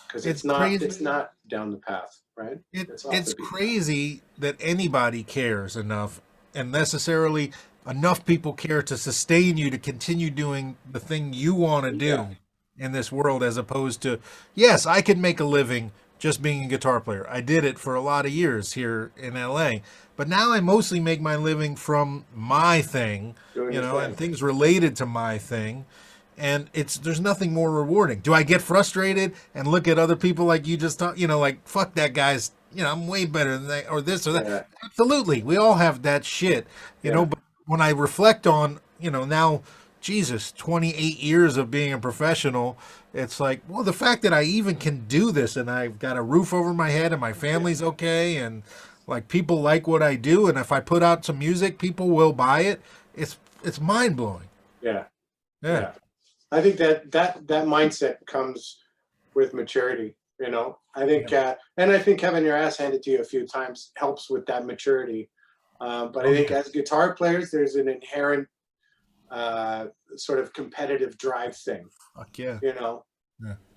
because it's not down the path, right? It's crazy that anybody cares enough, and necessarily enough people care to sustain you to continue doing the thing you want to do in this world, as opposed to, yes, I could make a living just being a guitar player. I did it for a lot of years here in LA, but now I mostly make my living from my thing, and things related to my thing. And there's nothing more rewarding. Do I get frustrated and look at other people like you just talked, like, fuck that guy's, I'm way better than that, or this or that. Yeah. Absolutely. We all have that shit, but when I reflect on, now, Jesus, 28 years of being a professional, it's like, well, the fact that I even can do this, and I've got a roof over my head, and my family's okay, and like, people like what I do, and if I put out some music, people will buy it. It's mind blowing. Yeah. I think that mindset comes with maturity. I think, and I think having your ass handed to you a few times helps with that maturity. But I think as guitar players, there's an inherent sort of competitive drive thing. Fuck yeah.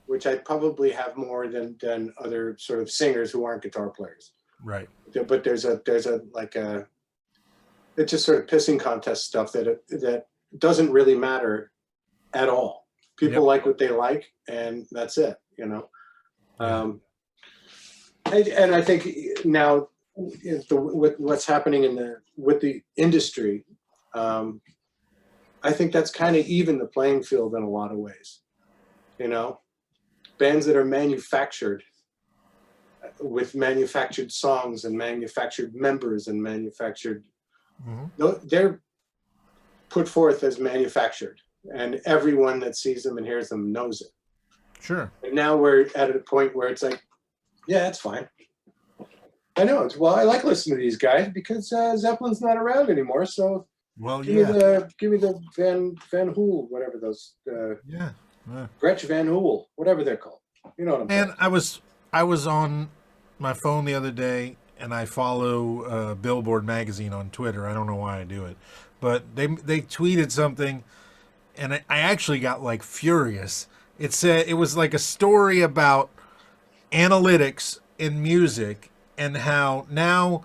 Which I probably have more than other sort of singers who aren't guitar players. Right. But there's a it's just sort of pissing contest stuff that doesn't really matter at all. People like what they like, and that's it. And I think now, with what's happening with the industry, I think that's kind of even the playing field in a lot of ways. Bands that are manufactured, with manufactured songs and manufactured members and manufactured, they're put forth as manufactured. and everyone that sees them and hears them knows it. Sure. And now we're at a point where it's like, yeah, that's fine. I know. Well, I like listening to these guys because Zeppelin's not around anymore. So Well, give yeah. me the Van Hool, whatever those Yeah. Gretsch Van Hool, whatever they're called. You know what I'm saying? And I was on my phone the other day, and I follow Billboard magazine on Twitter. I don't know why I do it, but they tweeted something, and I actually got like furious. It said it was like a story about analytics in music and how now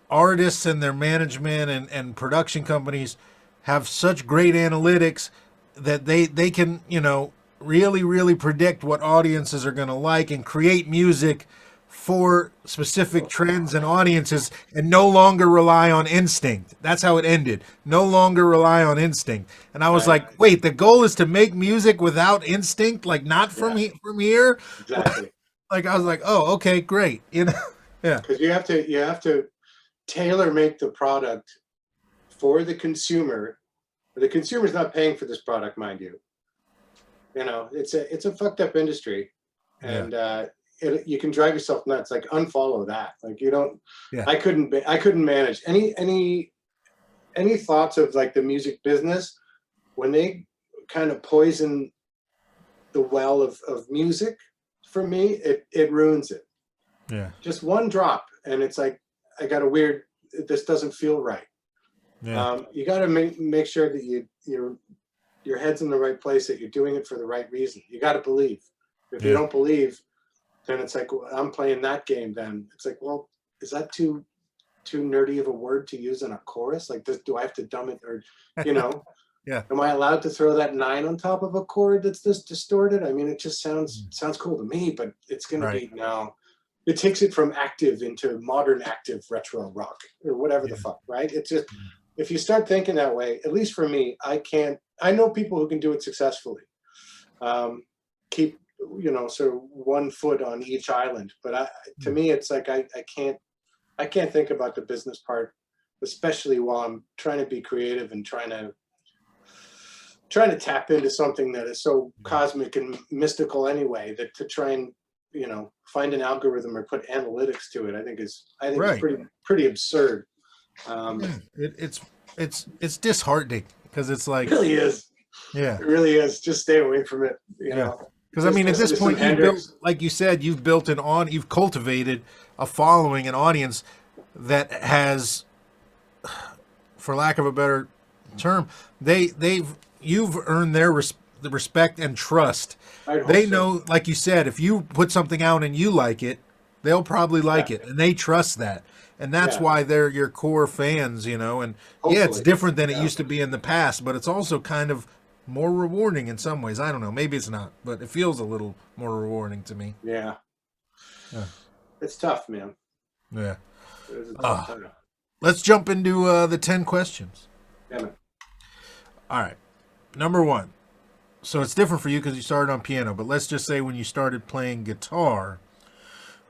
artists and their management and production companies have such great analytics that they can, really predict what audiences are going to like and create music for specific trends and audiences and no longer rely on instinct. That's how it ended. No longer rely on instinct. And I was like, wait, the goal is to make music without instinct, like not from from here. Exactly. Like I was like, oh, okay, great. Yeah. Because you have to tailor make the product for the consumer. The consumer's not paying for this product, mind you. It's a fucked up industry, and you can drive yourself nuts. Like unfollow that. Like you don't. Yeah. I couldn't manage any thoughts of like the music business when they kind of poison the well of music. For me, it ruins it. Yeah. Just one drop, and it's like I got a weird. This doesn't feel right. Yeah. You got to make sure that your head's in the right place, that you're doing it for the right reason. You got to believe. If you don't believe, then it's like, well, I'm playing that game. Then it's like, well, is that too nerdy of a word to use in a chorus? Like, do I have to dumb it, or Yeah. am I allowed to throw that 9 on top of a chord that's this distorted? I mean, it just sounds cool to me, but it's going to be now. It takes it from active into modern active retro rock or whatever the fuck, right? It's just, if you start thinking that way, at least for me, I know people who can do it successfully. Keep, sort of one foot on each island. But to me, it's like, I can't think about the business part, especially while I'm trying to be creative and trying to tap into something that is so cosmic and mystical anyway, that to try and, find an algorithm or put analytics to it, I think it's pretty absurd. It's disheartening because it's like, it really is. Yeah, it really is. Just stay away from it. Because I mean, at this point, like you said, you've cultivated a following, an audience that has, for lack of a better term, you've earned the respect and trust. They know, like you said, if you put something out and you like it, they'll probably like it, and they trust that. And that's why they're your core fans, and hopefully. It's different than it used to be in the past, but it's also kind of more rewarding in some ways. I don't know, maybe it's not, but it feels a little more rewarding to me. Yeah. It's tough, man. Yeah. It's a tough time. Let's jump into the 10 questions. Damn it. All right. Number 1. So it's different for you because you started on piano, but let's just say when you started playing guitar,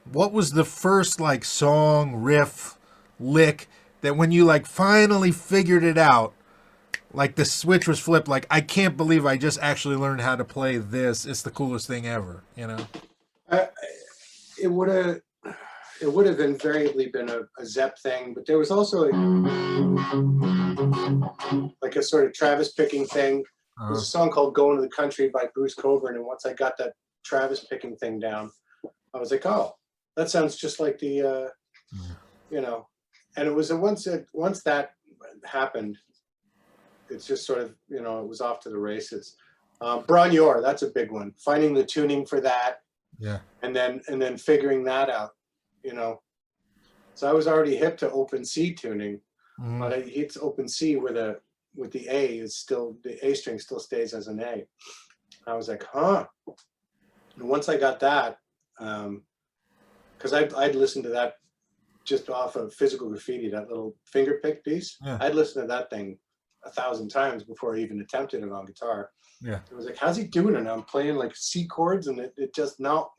what was the first like song, riff, lick that when you like finally figured it out, like the switch was flipped, like I can't believe I just actually learned how to play this. It's the coolest thing ever, It would have invariably been a Zepp thing, but there was also like a sort of Travis picking thing. There's a song called "Going to the Country" by Bruce Cockburn, and once I got that Travis picking thing down, I was like, oh, that sounds just like the, and it was once that happened, it's just sort of, it was off to the races. Bron-Yor, that's a big one. Finding the tuning for that, and then figuring that out, So I was already hip to open C tuning, but it's open C with the A is still, the A string still stays as an A. I was like, huh. And once I got that, because I'd listened to that just off of Physical Graffiti, that little finger pick piece. Yeah. I'd listened to that thing 1,000 times before I even attempted it on guitar. Yeah. I was like, how's he doing it? I'm playing like C chords and it just, no.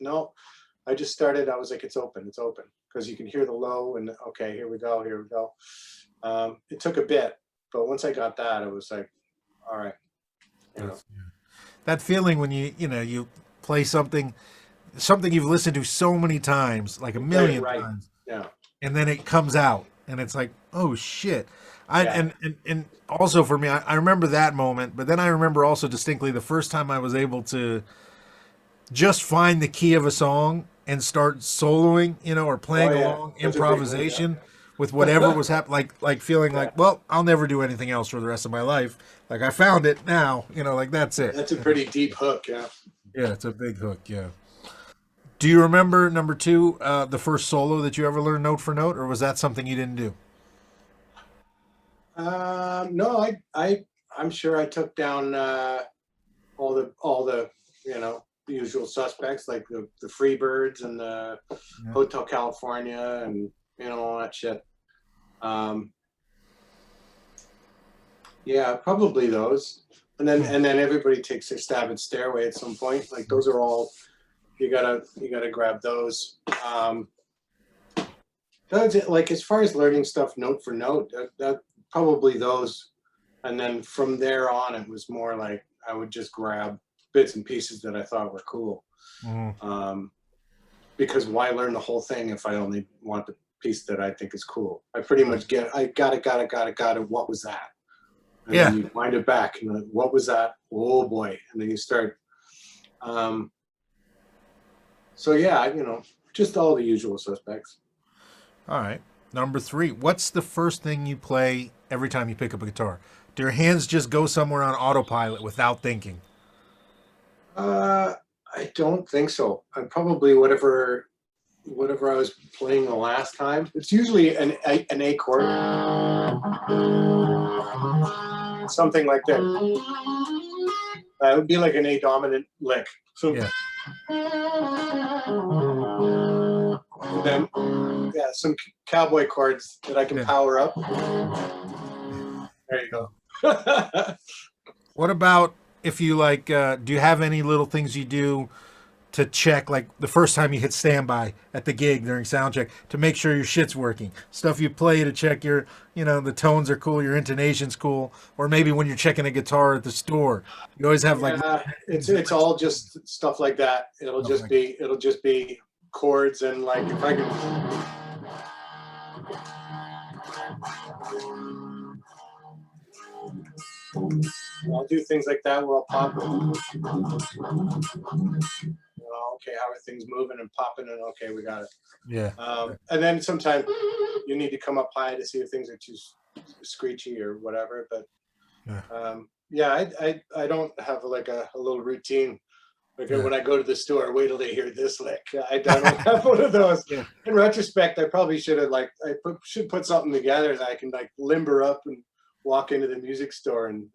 I just started, I was like, it's open. Because you can hear the low and okay, here we go. It took a bit, but once I got that, it was like, all right. you know. That feeling when you play something you've listened to so many times, like a You play it million right. times, Yeah. and then it comes out, and it's like, oh shit. I Yeah. and also for me, I remember that moment, but then I remember also distinctly the first time I was able to just find the key of a song and start soloing, or Oh playing yeah. along That's a big one. Yeah. improvisation with whatever was happening, like feeling Yeah. like, well, I'll never do anything else for the rest of my life. Like I found it now, like that's it. That's a pretty deep hook. Yeah. Yeah, it's a big hook. Yeah. Do you remember number two, the first solo that you ever learned note for note, or was that something you didn't do? No, I'm sure I took down all the the usual suspects like the Freebirds and the Yeah. Hotel California and all that shit. Um, yeah, probably those. And then everybody takes their stab at Stairway at some point. Like those are all you gotta grab those. That's it. Like as far as learning stuff note for note, that probably those. And then from there on, it was more like I would just grab bits and pieces that I thought were cool. Mhm. Because why learn the whole thing if I only want the piece that I think is cool? I pretty much I got it. What was that? And Yeah. then you wind it back and what was that? Oh boy. And then you start. So yeah, just all the usual suspects. All right. Number three. What's the first thing you play every time you pick up a guitar? Do your hands just go somewhere on autopilot without thinking? I don't think so. I'm probably whatever I was playing the last time. It's usually an A chord, something like that. It would be like an A dominant lick. So Yeah. and then some cowboy chords that I can Yeah. power up. There you go. What about if you like? Do you have any little things you do to check, like the first time you hit standby at the gig during sound check, to make sure your shit's working? Stuff you play to check the tones are cool, your intonation's cool, or maybe when you're checking a guitar at the store, you always have like. Yeah, it's all just stuff like that. It'll just be chords and like if I can. I'll do things like that where I'll pop. Okay, how are things moving and popping? And okay, we got it. Yeah. And then sometimes you need to come up high to see if things are too screechy or whatever. But I don't have like a little routine. Like when I go to the store, wait till they hear this lick. I don't have one of those. Yeah. In retrospect, I probably should have should put something together that I can like limber up and walk into the music store and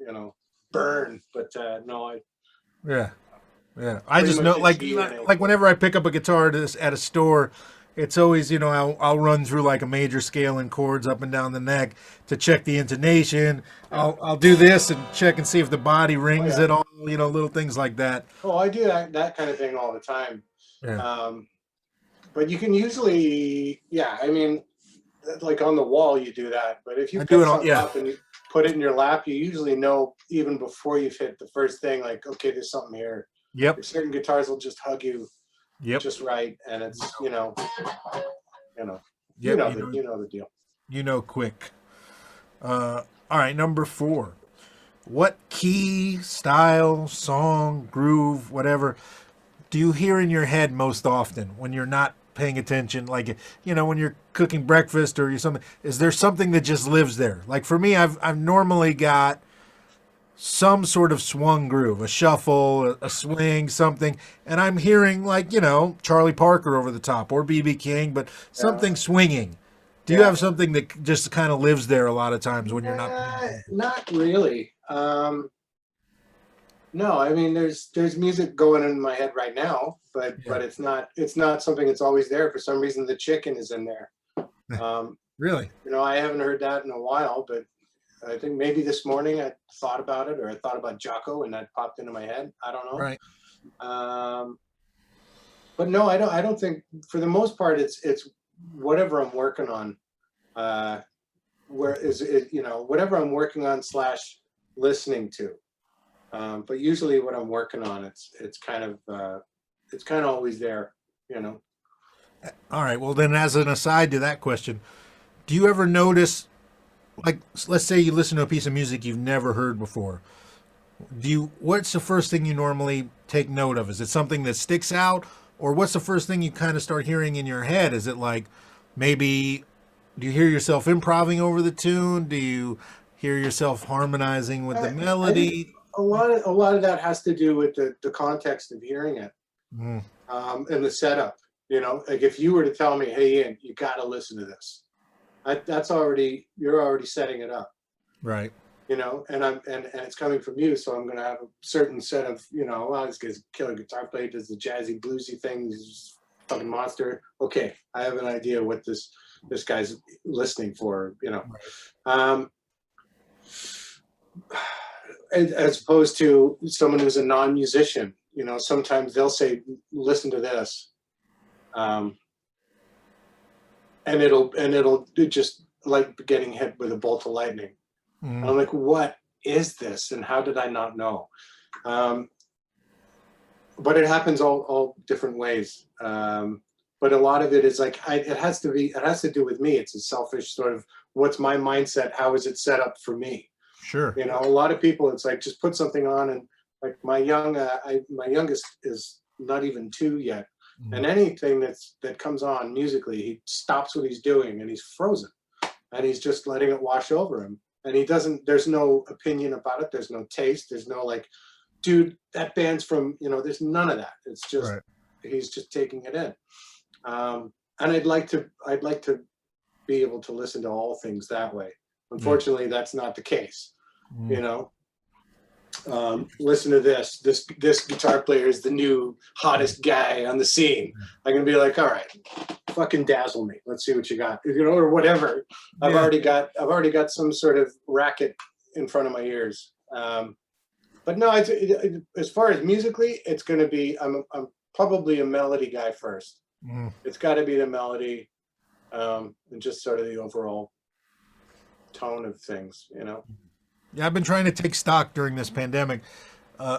burn. But no, Yeah. Yeah, I just know like whenever I pick up a guitar at a store, it's always I'll run through like a major scale and chords up and down the neck to check the intonation. I'll do this and check and see if the body rings at all. Little things like that. Oh, I do that kind of thing all the time. Yeah. But you can usually, I mean, like on the wall you do that. But if you pick something up and you put it in your lap, you usually know even before you've hit the first thing, like okay, there's something here. Yep. Certain guitars will just hug you just right, and it's you know the deal. Quick. All right, number 4. What key, style, song, groove, whatever do you hear in your head most often when you're not paying attention? Like when you're cooking breakfast or something, is there something that just lives there? Like for me, I've normally got some sort of swung groove, a shuffle, a swing, something, and I'm hearing like Charlie Parker over the top or BB King, but something swinging. Do you have something that just kind of lives there a lot of times when you're not? Not really. No, I mean there's music going in my head right now, but it's not something that's always there. For some reason, the chicken is in there. Really? I haven't heard that in a while, but I think maybe this morning I thought about it, or I thought about Jocko, and that popped into my head. I don't know. Right. But no, I don't think. For the most part, it's whatever I'm working on. Whatever I'm working on / listening to. But usually when I'm working on it, it's kind of always there, you know. All right. Well, then, as an aside to that question, do you ever notice, like, let's say you listen to a piece of music you've never heard before? What's the first thing you normally take note of? Is it something that sticks out, or what's the first thing you kind of start hearing in your head? Is it like maybe do you hear yourself improvising over the tune? Do you hear yourself harmonizing with the I think melody? a lot of that has to do with the context of hearing it, Mm, and the setup. You know, like if you were to tell me, "Hey, Ian, you got to listen to this," you're already setting it up. right. You know, and it's coming from you, so I'm going to have a certain set of, you know, well, this guy's a killer guitar player, does the jazzy bluesy thing, he's just a fucking monster. Okay, I have an idea what this guy's listening for, you know. Um, as opposed to someone who's a non-musician, you know, sometimes they'll say, "Listen to this," um, and it'll just like getting hit with a bolt of lightning. And Mm, I'm like, what is this? And how did I not know? Um, but it happens all different ways. But a lot of it is like, it has to do with me. It's a selfish sort of, what's my mindset? How is it set up for me? sure. You know, a lot of people, it's like, just put something on. And like my youngest is not even 2 yet. Mm, And anything that comes on musically, he stops what he's doing and he's frozen and he's just letting it wash over him. And there's no opinion about it. There's no taste. There's no like, dude, that band's from, you know, there's none of that. It's just, right. he's just taking it in. And I'd like to be able to listen to all things that way. Yeah. Unfortunately, that's not the case, Mm, you know. Listen to this guitar player is the new hottest guy on the scene. I'm gonna be like, all right, fucking dazzle me, let's see what you got, you know, or whatever. i've yeah. already got i've already got some sort of racket in front of my ears. But no, as far as musically, it's gonna be, I'm probably a melody guy first. Mm. It's got to be the melody, and just sort of the overall tone of things, you know. Yeah, I've been trying to take stock during this pandemic.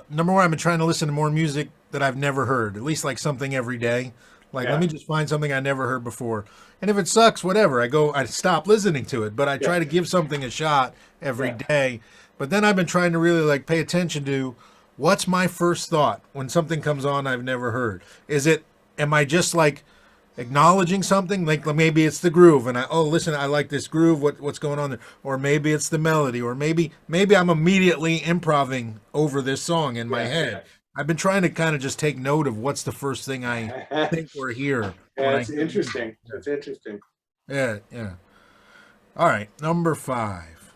Number one, I've been trying to listen to more music that I've never heard, at least like something every day. Like, let Yeah, me just find something I never heard before. And if it sucks, whatever, I stop listening to it, but I yeah, try to give something a shot every yeah. day. But then I've been trying to really like pay attention to what's my first thought when something comes on I've never heard. Am I just like acknowledging something like maybe it's the groove and listen, I like this groove, what's going on there, or maybe it's the melody, or maybe I'm immediately improvising over this song in my Yeah, head. I've been trying to kind of just take note of what's the first thing I yeah. think or hear when Yeah, I it's hear music. interesting. It's interesting. Yeah, yeah. All right, number 5.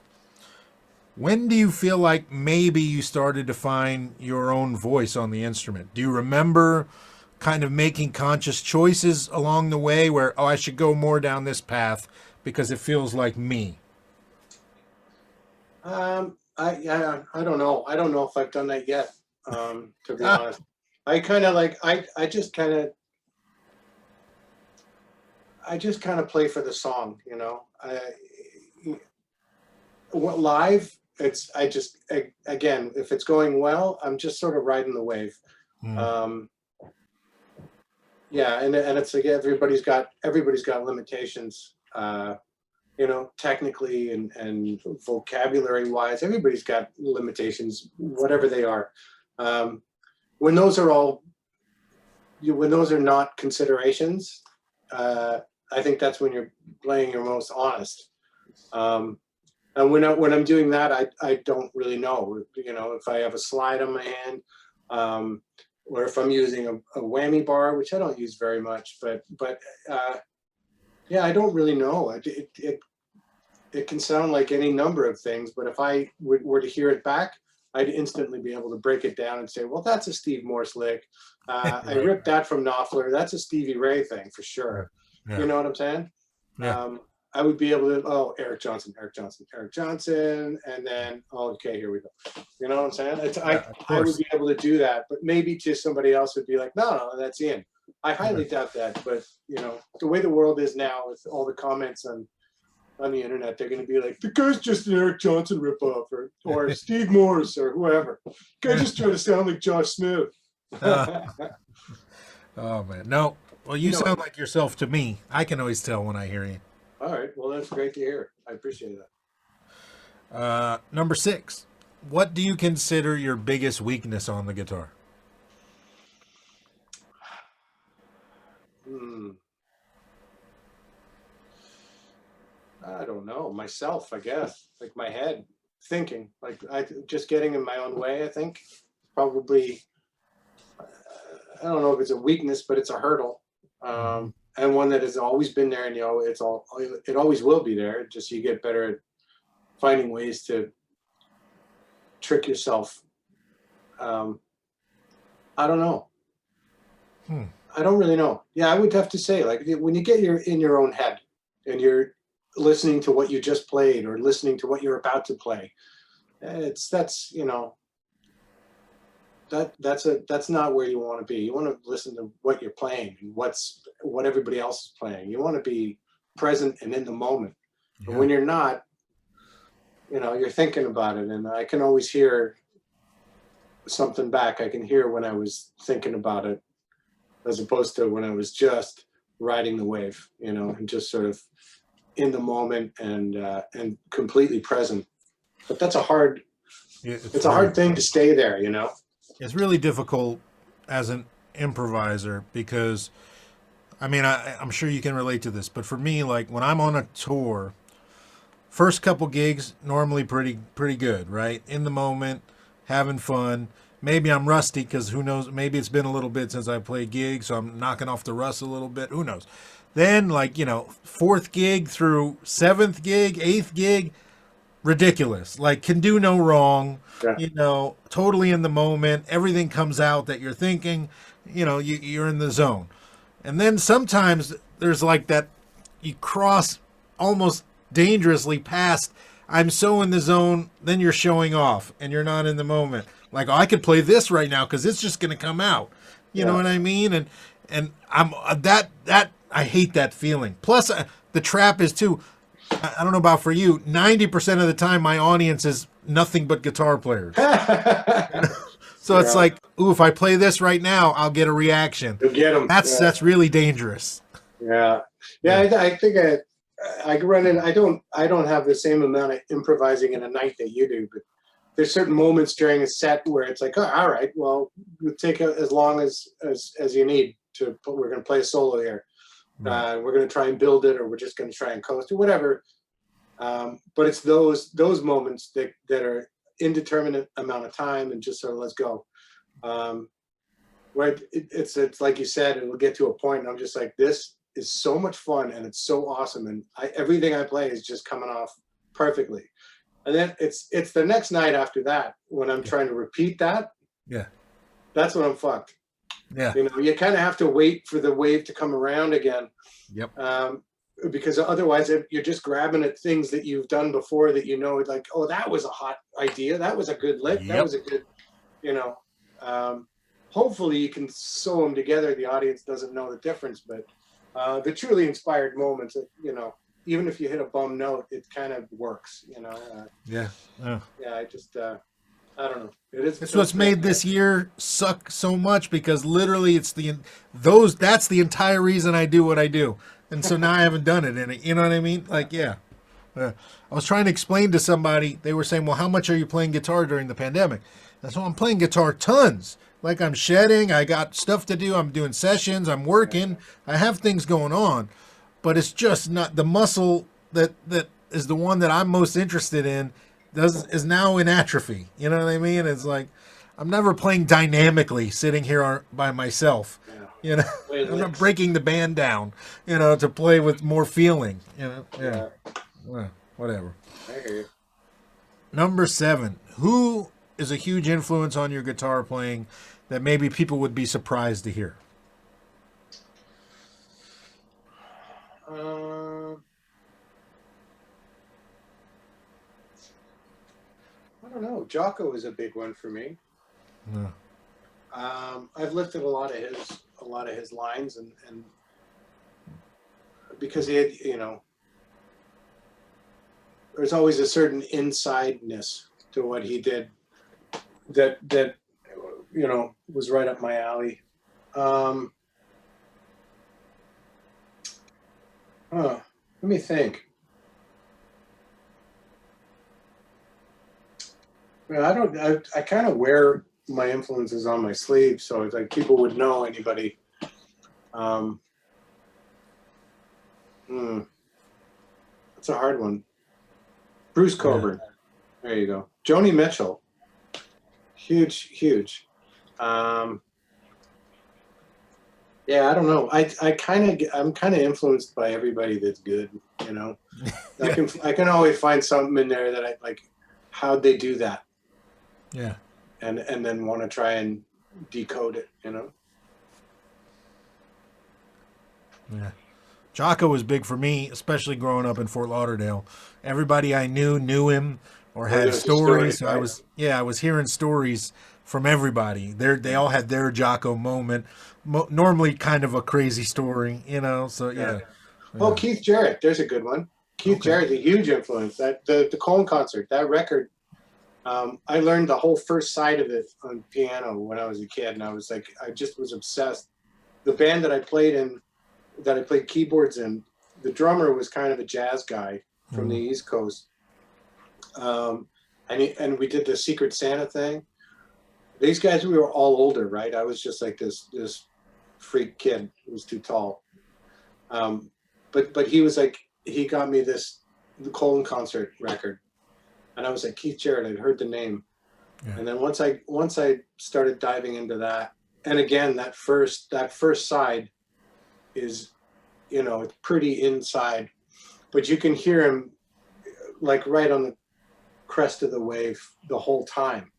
When do you feel like maybe you started to find your own voice on the instrument? Do you remember kind of making conscious choices along the way where, I should go more down this path because it feels like me? I don't know. I don't know if I've done that yet. To be Ah, honest, I just kind of play for the song, you know. What live? Again, if it's going well, I'm just sort of riding the wave. mm, Um, yeah, and it's like everybody's got limitations. You know, technically and vocabulary wise, everybody's got limitations, whatever they are. Um, when those are all, when those are not considerations, uh, I think that's when you're playing your most honest. Um, and when I'm doing that, I don't really know, you know, if I have a slide on my hand, um, or if I'm using a whammy bar, which I don't use very much, but yeah, I don't really know. It can sound like any number of things, but if I were to hear it back, I'd instantly be able to break it down and say, well, that's a Steve Morse lick. I right. ripped that from Knopfler. That's a Stevie Ray thing for Yeah. sure. You Yeah. know what I'm saying? Yeah. Um, I would be able to, oh, Eric Johnson, Eric Johnson, Eric Johnson, and then, oh, okay, here we go. You know what I'm saying? Yeah. Of I would course. be able to do that, but maybe to somebody else would be like, no, that's Ian. I Yeah. highly doubt that, but you know, the way the world is now with all the comments on on the internet, they're going to be like, the guy's just an Eric Johnson ripoff, or Steve Morris, or whoever. The guy just trying to sound like Josh Smith. Uh, oh man, no. Well, you You know sound it. like yourself to me. I can always tell when I hear you. All right. Well, that's great to hear. I appreciate that. Number 6. What do you consider your biggest weakness on the guitar? Hmm. I don't know. Myself, I guess. Like my head thinking. Like I just getting in my own way, I think. Probably, I don't know if it's a weakness, but it's a hurdle. Mhm. And one that has always been there, and it always will be there. Just you get better at finding ways to trick yourself. Um, I don't know. Hmm. I don't really know. Yeah, I would have to say, like when you get in your own head and you're listening to what you just played or listening to what you're about to play, that's that's not where you want to be. You want to listen to what you're playing and what everybody else is playing. You want to be present and in the moment. And Yeah. when you're not, you're thinking about it. And I can always hear something back. I can hear when I was thinking about it, as opposed to when I was just riding the wave, and just sort of in the moment and completely present. But that's it's a hard thing to stay there. It's really difficult as an improviser because, I mean, I'm sure you can relate to this, but for me, like when I'm on a tour, first couple gigs normally pretty good, right? In the moment, having fun. Maybe I'm rusty because who knows? Maybe it's been a little bit since I played gigs, so I'm knocking off the rust a little bit. Who knows? Then, like, fourth gig through seventh gig, eighth gig, ridiculous. Like, can do no wrong. Yeah. Totally in the moment. Everything comes out that you're thinking. You're in the zone. And then sometimes there's like that you cross almost dangerously past. I'm so in the zone. Then you're showing off, and you're not in the moment. Like, oh, I could play this right now because it's just going to come out. You know Yeah. what I mean? And I'm that I hate that feeling. Plus, the trap is too. I don't know about for you. 90% of the time, my audience is nothing but guitar players. So it's Yeah. like, ooh, if I play this right now, I'll get a reaction. You'll get them. That's really dangerous. Yeah. Yeah. I think I run in. I don't have the same amount of improvising in a night that you do, but there's certain moments during a set where it's like, oh, all right, well, we'll take as long as you need to. We're going to play a solo here. Right. We're going to try and build it, or we're just going to try and coast or whatever. But it's those moments that are indeterminate amount of time and just sort of let's go. Where it's like you said, it will get to a point, and I'm just like, this is so much fun and it's so awesome, and everything I play is just coming off perfectly. And then it's the next night after that when I'm trying to repeat that. Yeah. That's when I'm fucked. Yeah. You kind of have to wait for the wave to come around again. Yep. Because otherwise you're just grabbing at things that you've done before that like, oh, that was a hot idea, that was a good lick, that Yep. was a good, hopefully you can sew them together. The audience doesn't know the difference, but the truly inspired moments, even if you hit a bum note, it kind of works. Yeah. Yeah, I just I don't know. It's what's made this year suck so much because literally it's that's the entire reason I do what I do. And so now I haven't done it in it. You know what I mean? Like, yeah. I was trying to explain to somebody, they were saying, well, how much are you playing guitar during the pandemic? And so I'm playing guitar tons. Like I'm shedding, I got stuff to do, I'm doing sessions, I'm working, I have things going on. But it's just not the muscle that is the one that I'm most interested in is now in atrophy. You know what I mean? It's like I'm never playing dynamically sitting here by myself. I'm not breaking the band down, to play with more feeling. Yeah. Well, whatever. I hear you. Number 7. Who is a huge influence on your guitar playing that maybe people would be surprised to hear? I don't know. Jocko is a big one for me. No. I've lifted a lot of his lines and because he had, there's always a certain insideness to what he did that was right up my alley. Let me think. Well, I kind of wear my influences on my sleeve, so it's like people would know anybody. That's a hard one. Bruce Coburn. There you go. Joni Mitchell. Huge. Yeah, I don't know. I'm kind of influenced by everybody that's good. Yeah. I can always find something in there that I like. How'd they do that? Yeah. And then want to try and decode it. Yeah. Jocko was big for me, especially growing up in Fort Lauderdale. Everybody I knew him or had stories. So right? I was hearing stories from everybody. They all had their Jocko moment. Normally kind of a crazy story, so yeah. Oh, Keith Jarrett, there's a good one. Keith Jarrett's a huge influence. That the Cone concert, that record, I learned the whole first side of it on piano when I was a kid, and I just was obsessed. The band that I played keyboards in, the drummer was kind of a jazz guy from the East Coast, and we did the Secret Santa thing. These guys, we were all older, right? I was just like this freak kid who was too tall. But he was like, he got me the Colin concert record, and I was like, Keith Jarrett. I'd heard the name, and then once I started diving into that, and again that first side is, it's pretty inside, but you can hear him like right on the crest of the wave the whole time,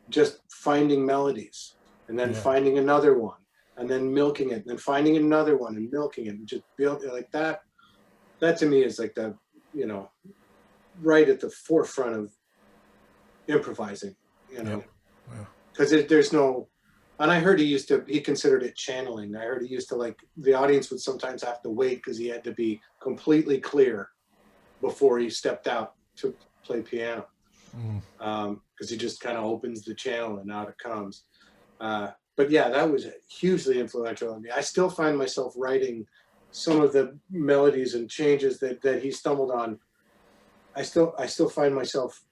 just finding melodies and then finding another one and then milking it and then finding another one and milking it and just build like that. That to me is like the, right at the forefront of improvising, because there's no, and I heard he considered it channeling. I heard he used to, like, the audience would sometimes have to wait because he had to be completely clear before he stepped out to play piano. Because he just kind of opens the channel and out it comes. But yeah, that was hugely influential on me. I still find myself writing some of the melodies and changes that he stumbled on. I still find myself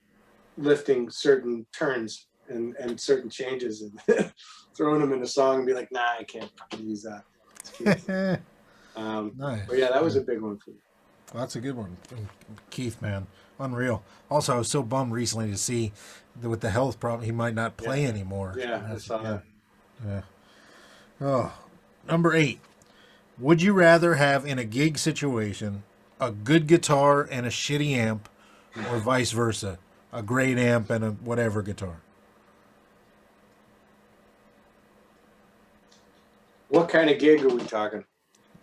lifting certain turns and certain changes and throwing them in a song and be like, nah, I can't use that. Nice. But yeah, that was a big one for me. Well, that's a good one. Keith, man, unreal. Also, I was so bummed recently to see that with the health problem, he might not play anymore. Yeah, I saw that. Yeah. Oh, number 8. Would you rather have in a gig situation a good guitar and a shitty amp, or vice versa, a great amp and a whatever guitar? What kind of gig are we talking?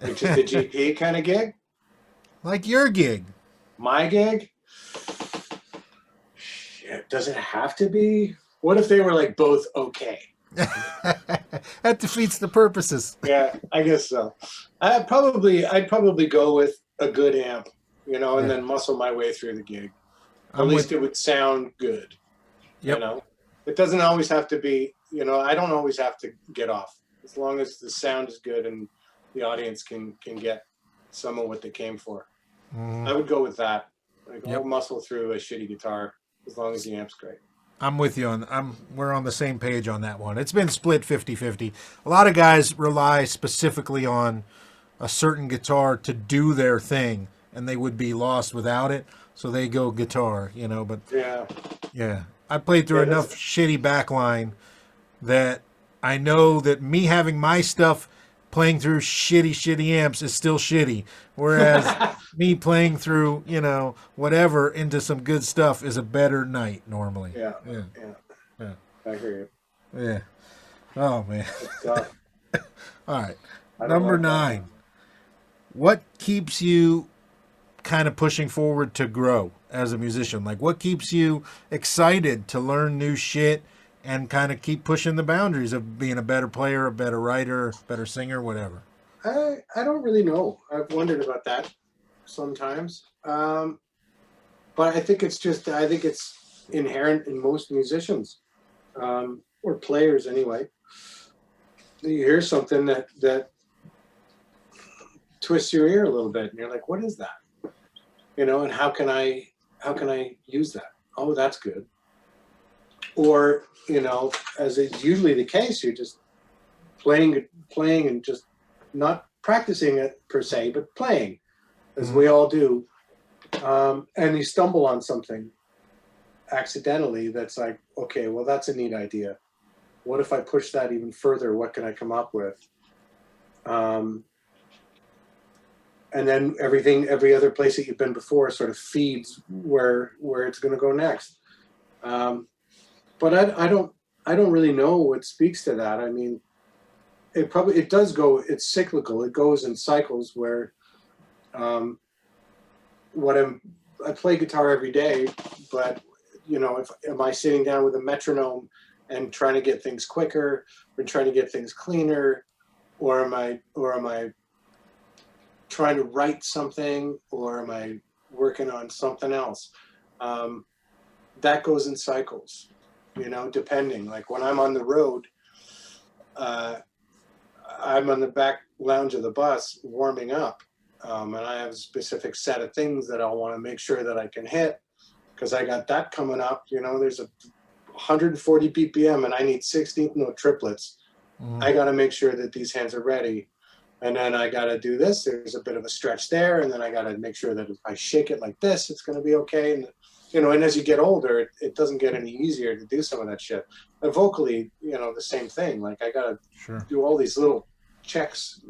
Like just a GP kind of gig? Like your gig. My gig? Shit, does it have to be? What if they were like both okay? That defeats the purposes. Yeah, I guess so. I'd probably go with a good amp, and then muscle my way through the gig. At least it would sound good. Yep. It doesn't always have to be, I don't always have to get off. As long as the sound is good and the audience can get some of what they came for. I would go with that. I'll muscle through a shitty guitar as long as the amp's great. I'm with you we're on the same page on that one. It's been split 50-50. A lot of guys rely specifically on a certain guitar to do their thing, and they would be lost without it. So they go guitar, but yeah. I played through enough shitty backline that I know that me having my stuff playing through shitty amps is still shitty. Whereas me playing through, whatever into some good stuff is a better night normally. Yeah. I hear you. Yeah. Oh, man. It's tough. All right. Number 9. What keeps you kind of pushing forward to grow as a musician? Like, what keeps you excited to learn new shit and kind of keep pushing the boundaries of being a better player, a better writer, better singer, whatever? I don't really know. I've wondered about that sometimes. But But I think it's inherent in most musicians, or players anyway. You hear something that twists your ear a little bit, and you're like, "What is that?" And how can I use that? Oh, that's good. Or as is usually the case, you're just playing, and just not practicing it per se, but playing, as we all do. And you stumble on something accidentally that's like, okay, well, that's a neat idea. What if I push that even further? What can I come up with? And then every other place that you've been before sort of feeds where it's going to go next. But I don't really know what speaks to that. I mean, it does go. It's cyclical. It goes in cycles where I play guitar every day, but am I sitting down with a metronome and trying to get things quicker, or trying to get things cleaner, or am I trying to write something, or am I working on something else? That goes in cycles, depending. Like when I'm on the road, I'm on the back lounge of the bus warming up, and I have a specific set of things that I'll want to make sure that I can hit, because I got that coming up. There's 140 BPM and I need 16th note triplets. I got to make sure that these hands are ready. And then I got to do this. There's a bit of a stretch there. And then I got to make sure that if I shake it like this, it's going to be okay. And, and as you get older, it doesn't get any easier to do some of that shit. And vocally, the same thing. Like I got to do all these little checks,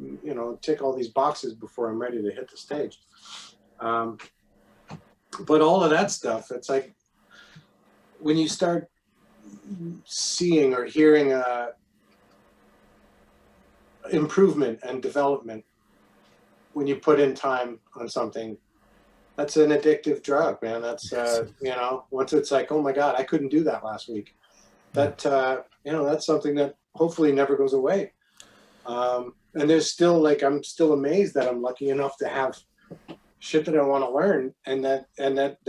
tick all these boxes before I'm ready to hit the stage. But all of that stuff, it's like when you start seeing or hearing improvement and development, when you put in time on something, that's an addictive drug, man. That's once it's like, oh my God, I couldn't do that last week. That that's something that hopefully never goes away. And there's still, like, I'm still amazed that I'm lucky enough to have shit that I want to learn, and that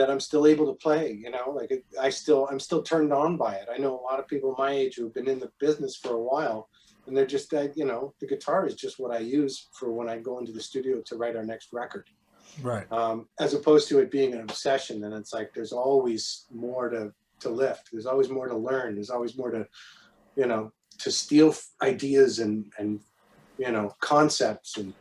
I'm still able to play. Like I'm still turned on by it. I know a lot of people my age who have been in the business for a while, and they're just the guitar is just what I use for when I go into the studio to write our next record. Right. As opposed to it being an obsession, and it's like there's always more to lift. There's always more to learn. There's always more to to steal ideas and concepts, and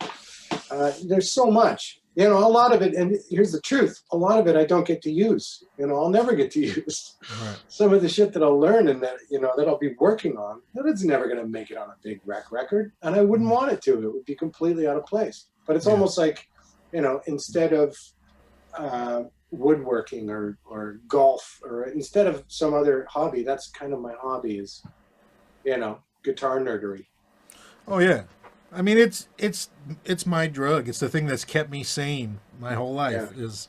there's so much. A lot of it, and here's the truth, a lot of it I don't get to use. I'll never get to use. Right. Some of the shit that I'll learn and that that I'll be working on, that it's never going to make it on a big record, and I wouldn't want it to. It would be completely out of place. But it's almost like instead of woodworking or golf, or instead of some other hobby, that's kind of my hobby, is guitar nerdery. Oh yeah, I mean it's my drug. It's the thing that's kept me sane my whole life, is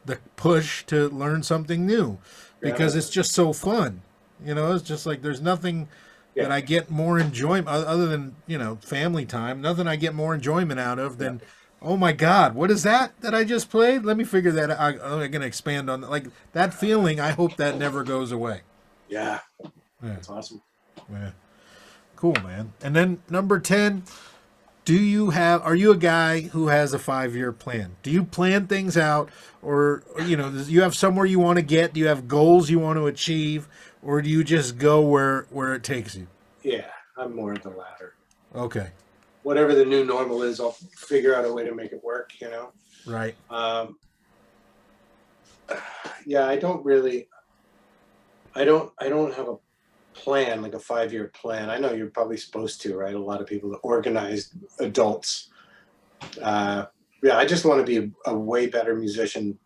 the push to learn something new, because it's just so fun. It's just like there's nothing that I get more enjoyment other than family time. Nothing I get more enjoyment out of than oh my God, what is that I just played? Let me figure that out. I'm going to expand on that. Like that feeling. I hope that never goes away. Yeah, that's awesome. Yeah. Cool, man. And then number 10, are you a guy who has a 5-year plan? Do you plan things out, or do you have somewhere you want to get? Do you have goals you want to achieve, or do you just go where it takes you? Yeah, I'm more of the latter. Okay. Whatever the new normal is, I'll figure out a way to make it work, Right. Yeah, I don't have a plan, like a 5-year plan. I know you're probably supposed to, right? A lot of people, organized adults. I just want to be a way better musician,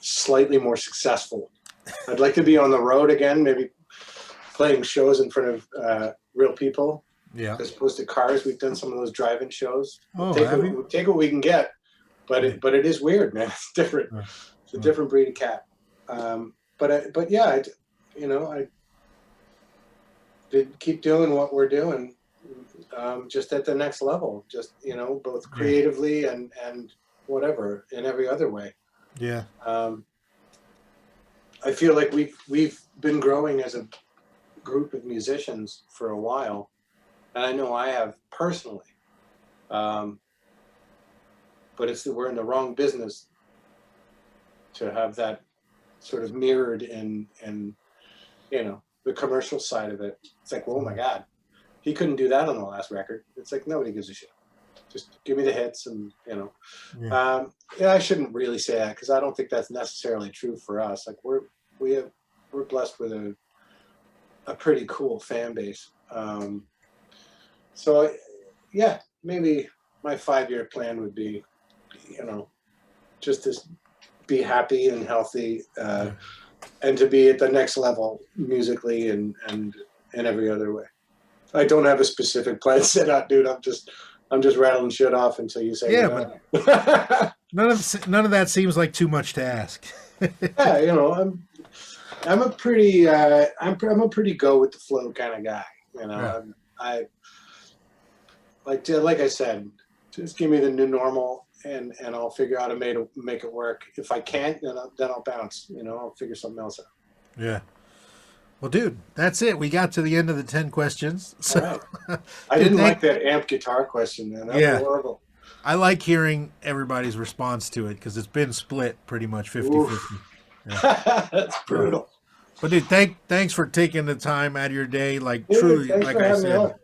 slightly more successful. I'd like to be on the road again, maybe playing shows in front of real people. Yeah. As opposed to cars. We've done some of those drive-in shows. Oh, we'll take what we can get, but it is weird, man. It's different. It's a different breed of cat. But yeah, I did keep doing what we're doing, just at the next level, just both creatively and whatever, in every other way. Yeah. I feel like we've been growing as a group of musicians for a while, and I know I have personally. But we're in the wrong business to have that sort of mirrored in the commercial side of it. It's like, well, oh my God, he couldn't do that on the last record. It's like, nobody gives a shit. Just give me the hits, and Yeah. I shouldn't really say that, because I don't think that's necessarily true for us. Like we're blessed with a pretty cool fan base. So yeah, maybe my 5-year plan would be, just to be happy and healthy, and to be at the next level musically and in every other way. I don't have a specific plan set out, dude. I'm just rattling shit off until you say Yeah, but none of that seems like too much to ask. yeah, I'm a pretty I'm a pretty go with the flow kind of guy. Yeah. I like I said, just give me the new normal, and I'll figure out a way to make it work. If I can't, then I'll bounce. I'll figure something else out. Yeah. Well, dude, that's it. We got to the end of the 10 questions. So, right. I didn't like that amp guitar question, man. That was horrible. I like hearing everybody's response to it, because it's been split pretty much 50-50. Yeah. That's brutal. But dude, thanks for taking the time out of your day. Like, dude, truly, like I me said, on.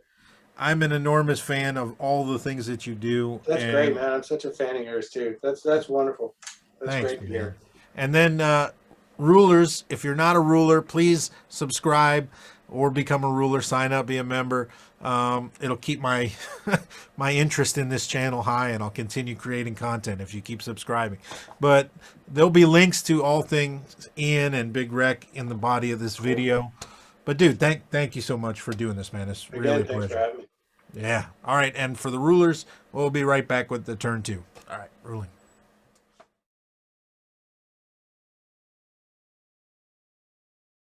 I'm an enormous fan of all the things that you do. That's great, man. I'm such a fan of yours too. That's wonderful. That's thanks, great to hear. And then rulers, if you're not a ruler, please subscribe or become a ruler. Sign up, be a member. It'll keep my my interest in this channel high, and I'll continue creating content if you keep subscribing. But there'll be links to all things Ian and Big Rec in the body of this video. But dude, thank you so much for doing this, man. It's really a pleasure. Thanks for having me. Yeah. All right. And for the rulers, we'll be right back with the turn 2. All right. Ruling.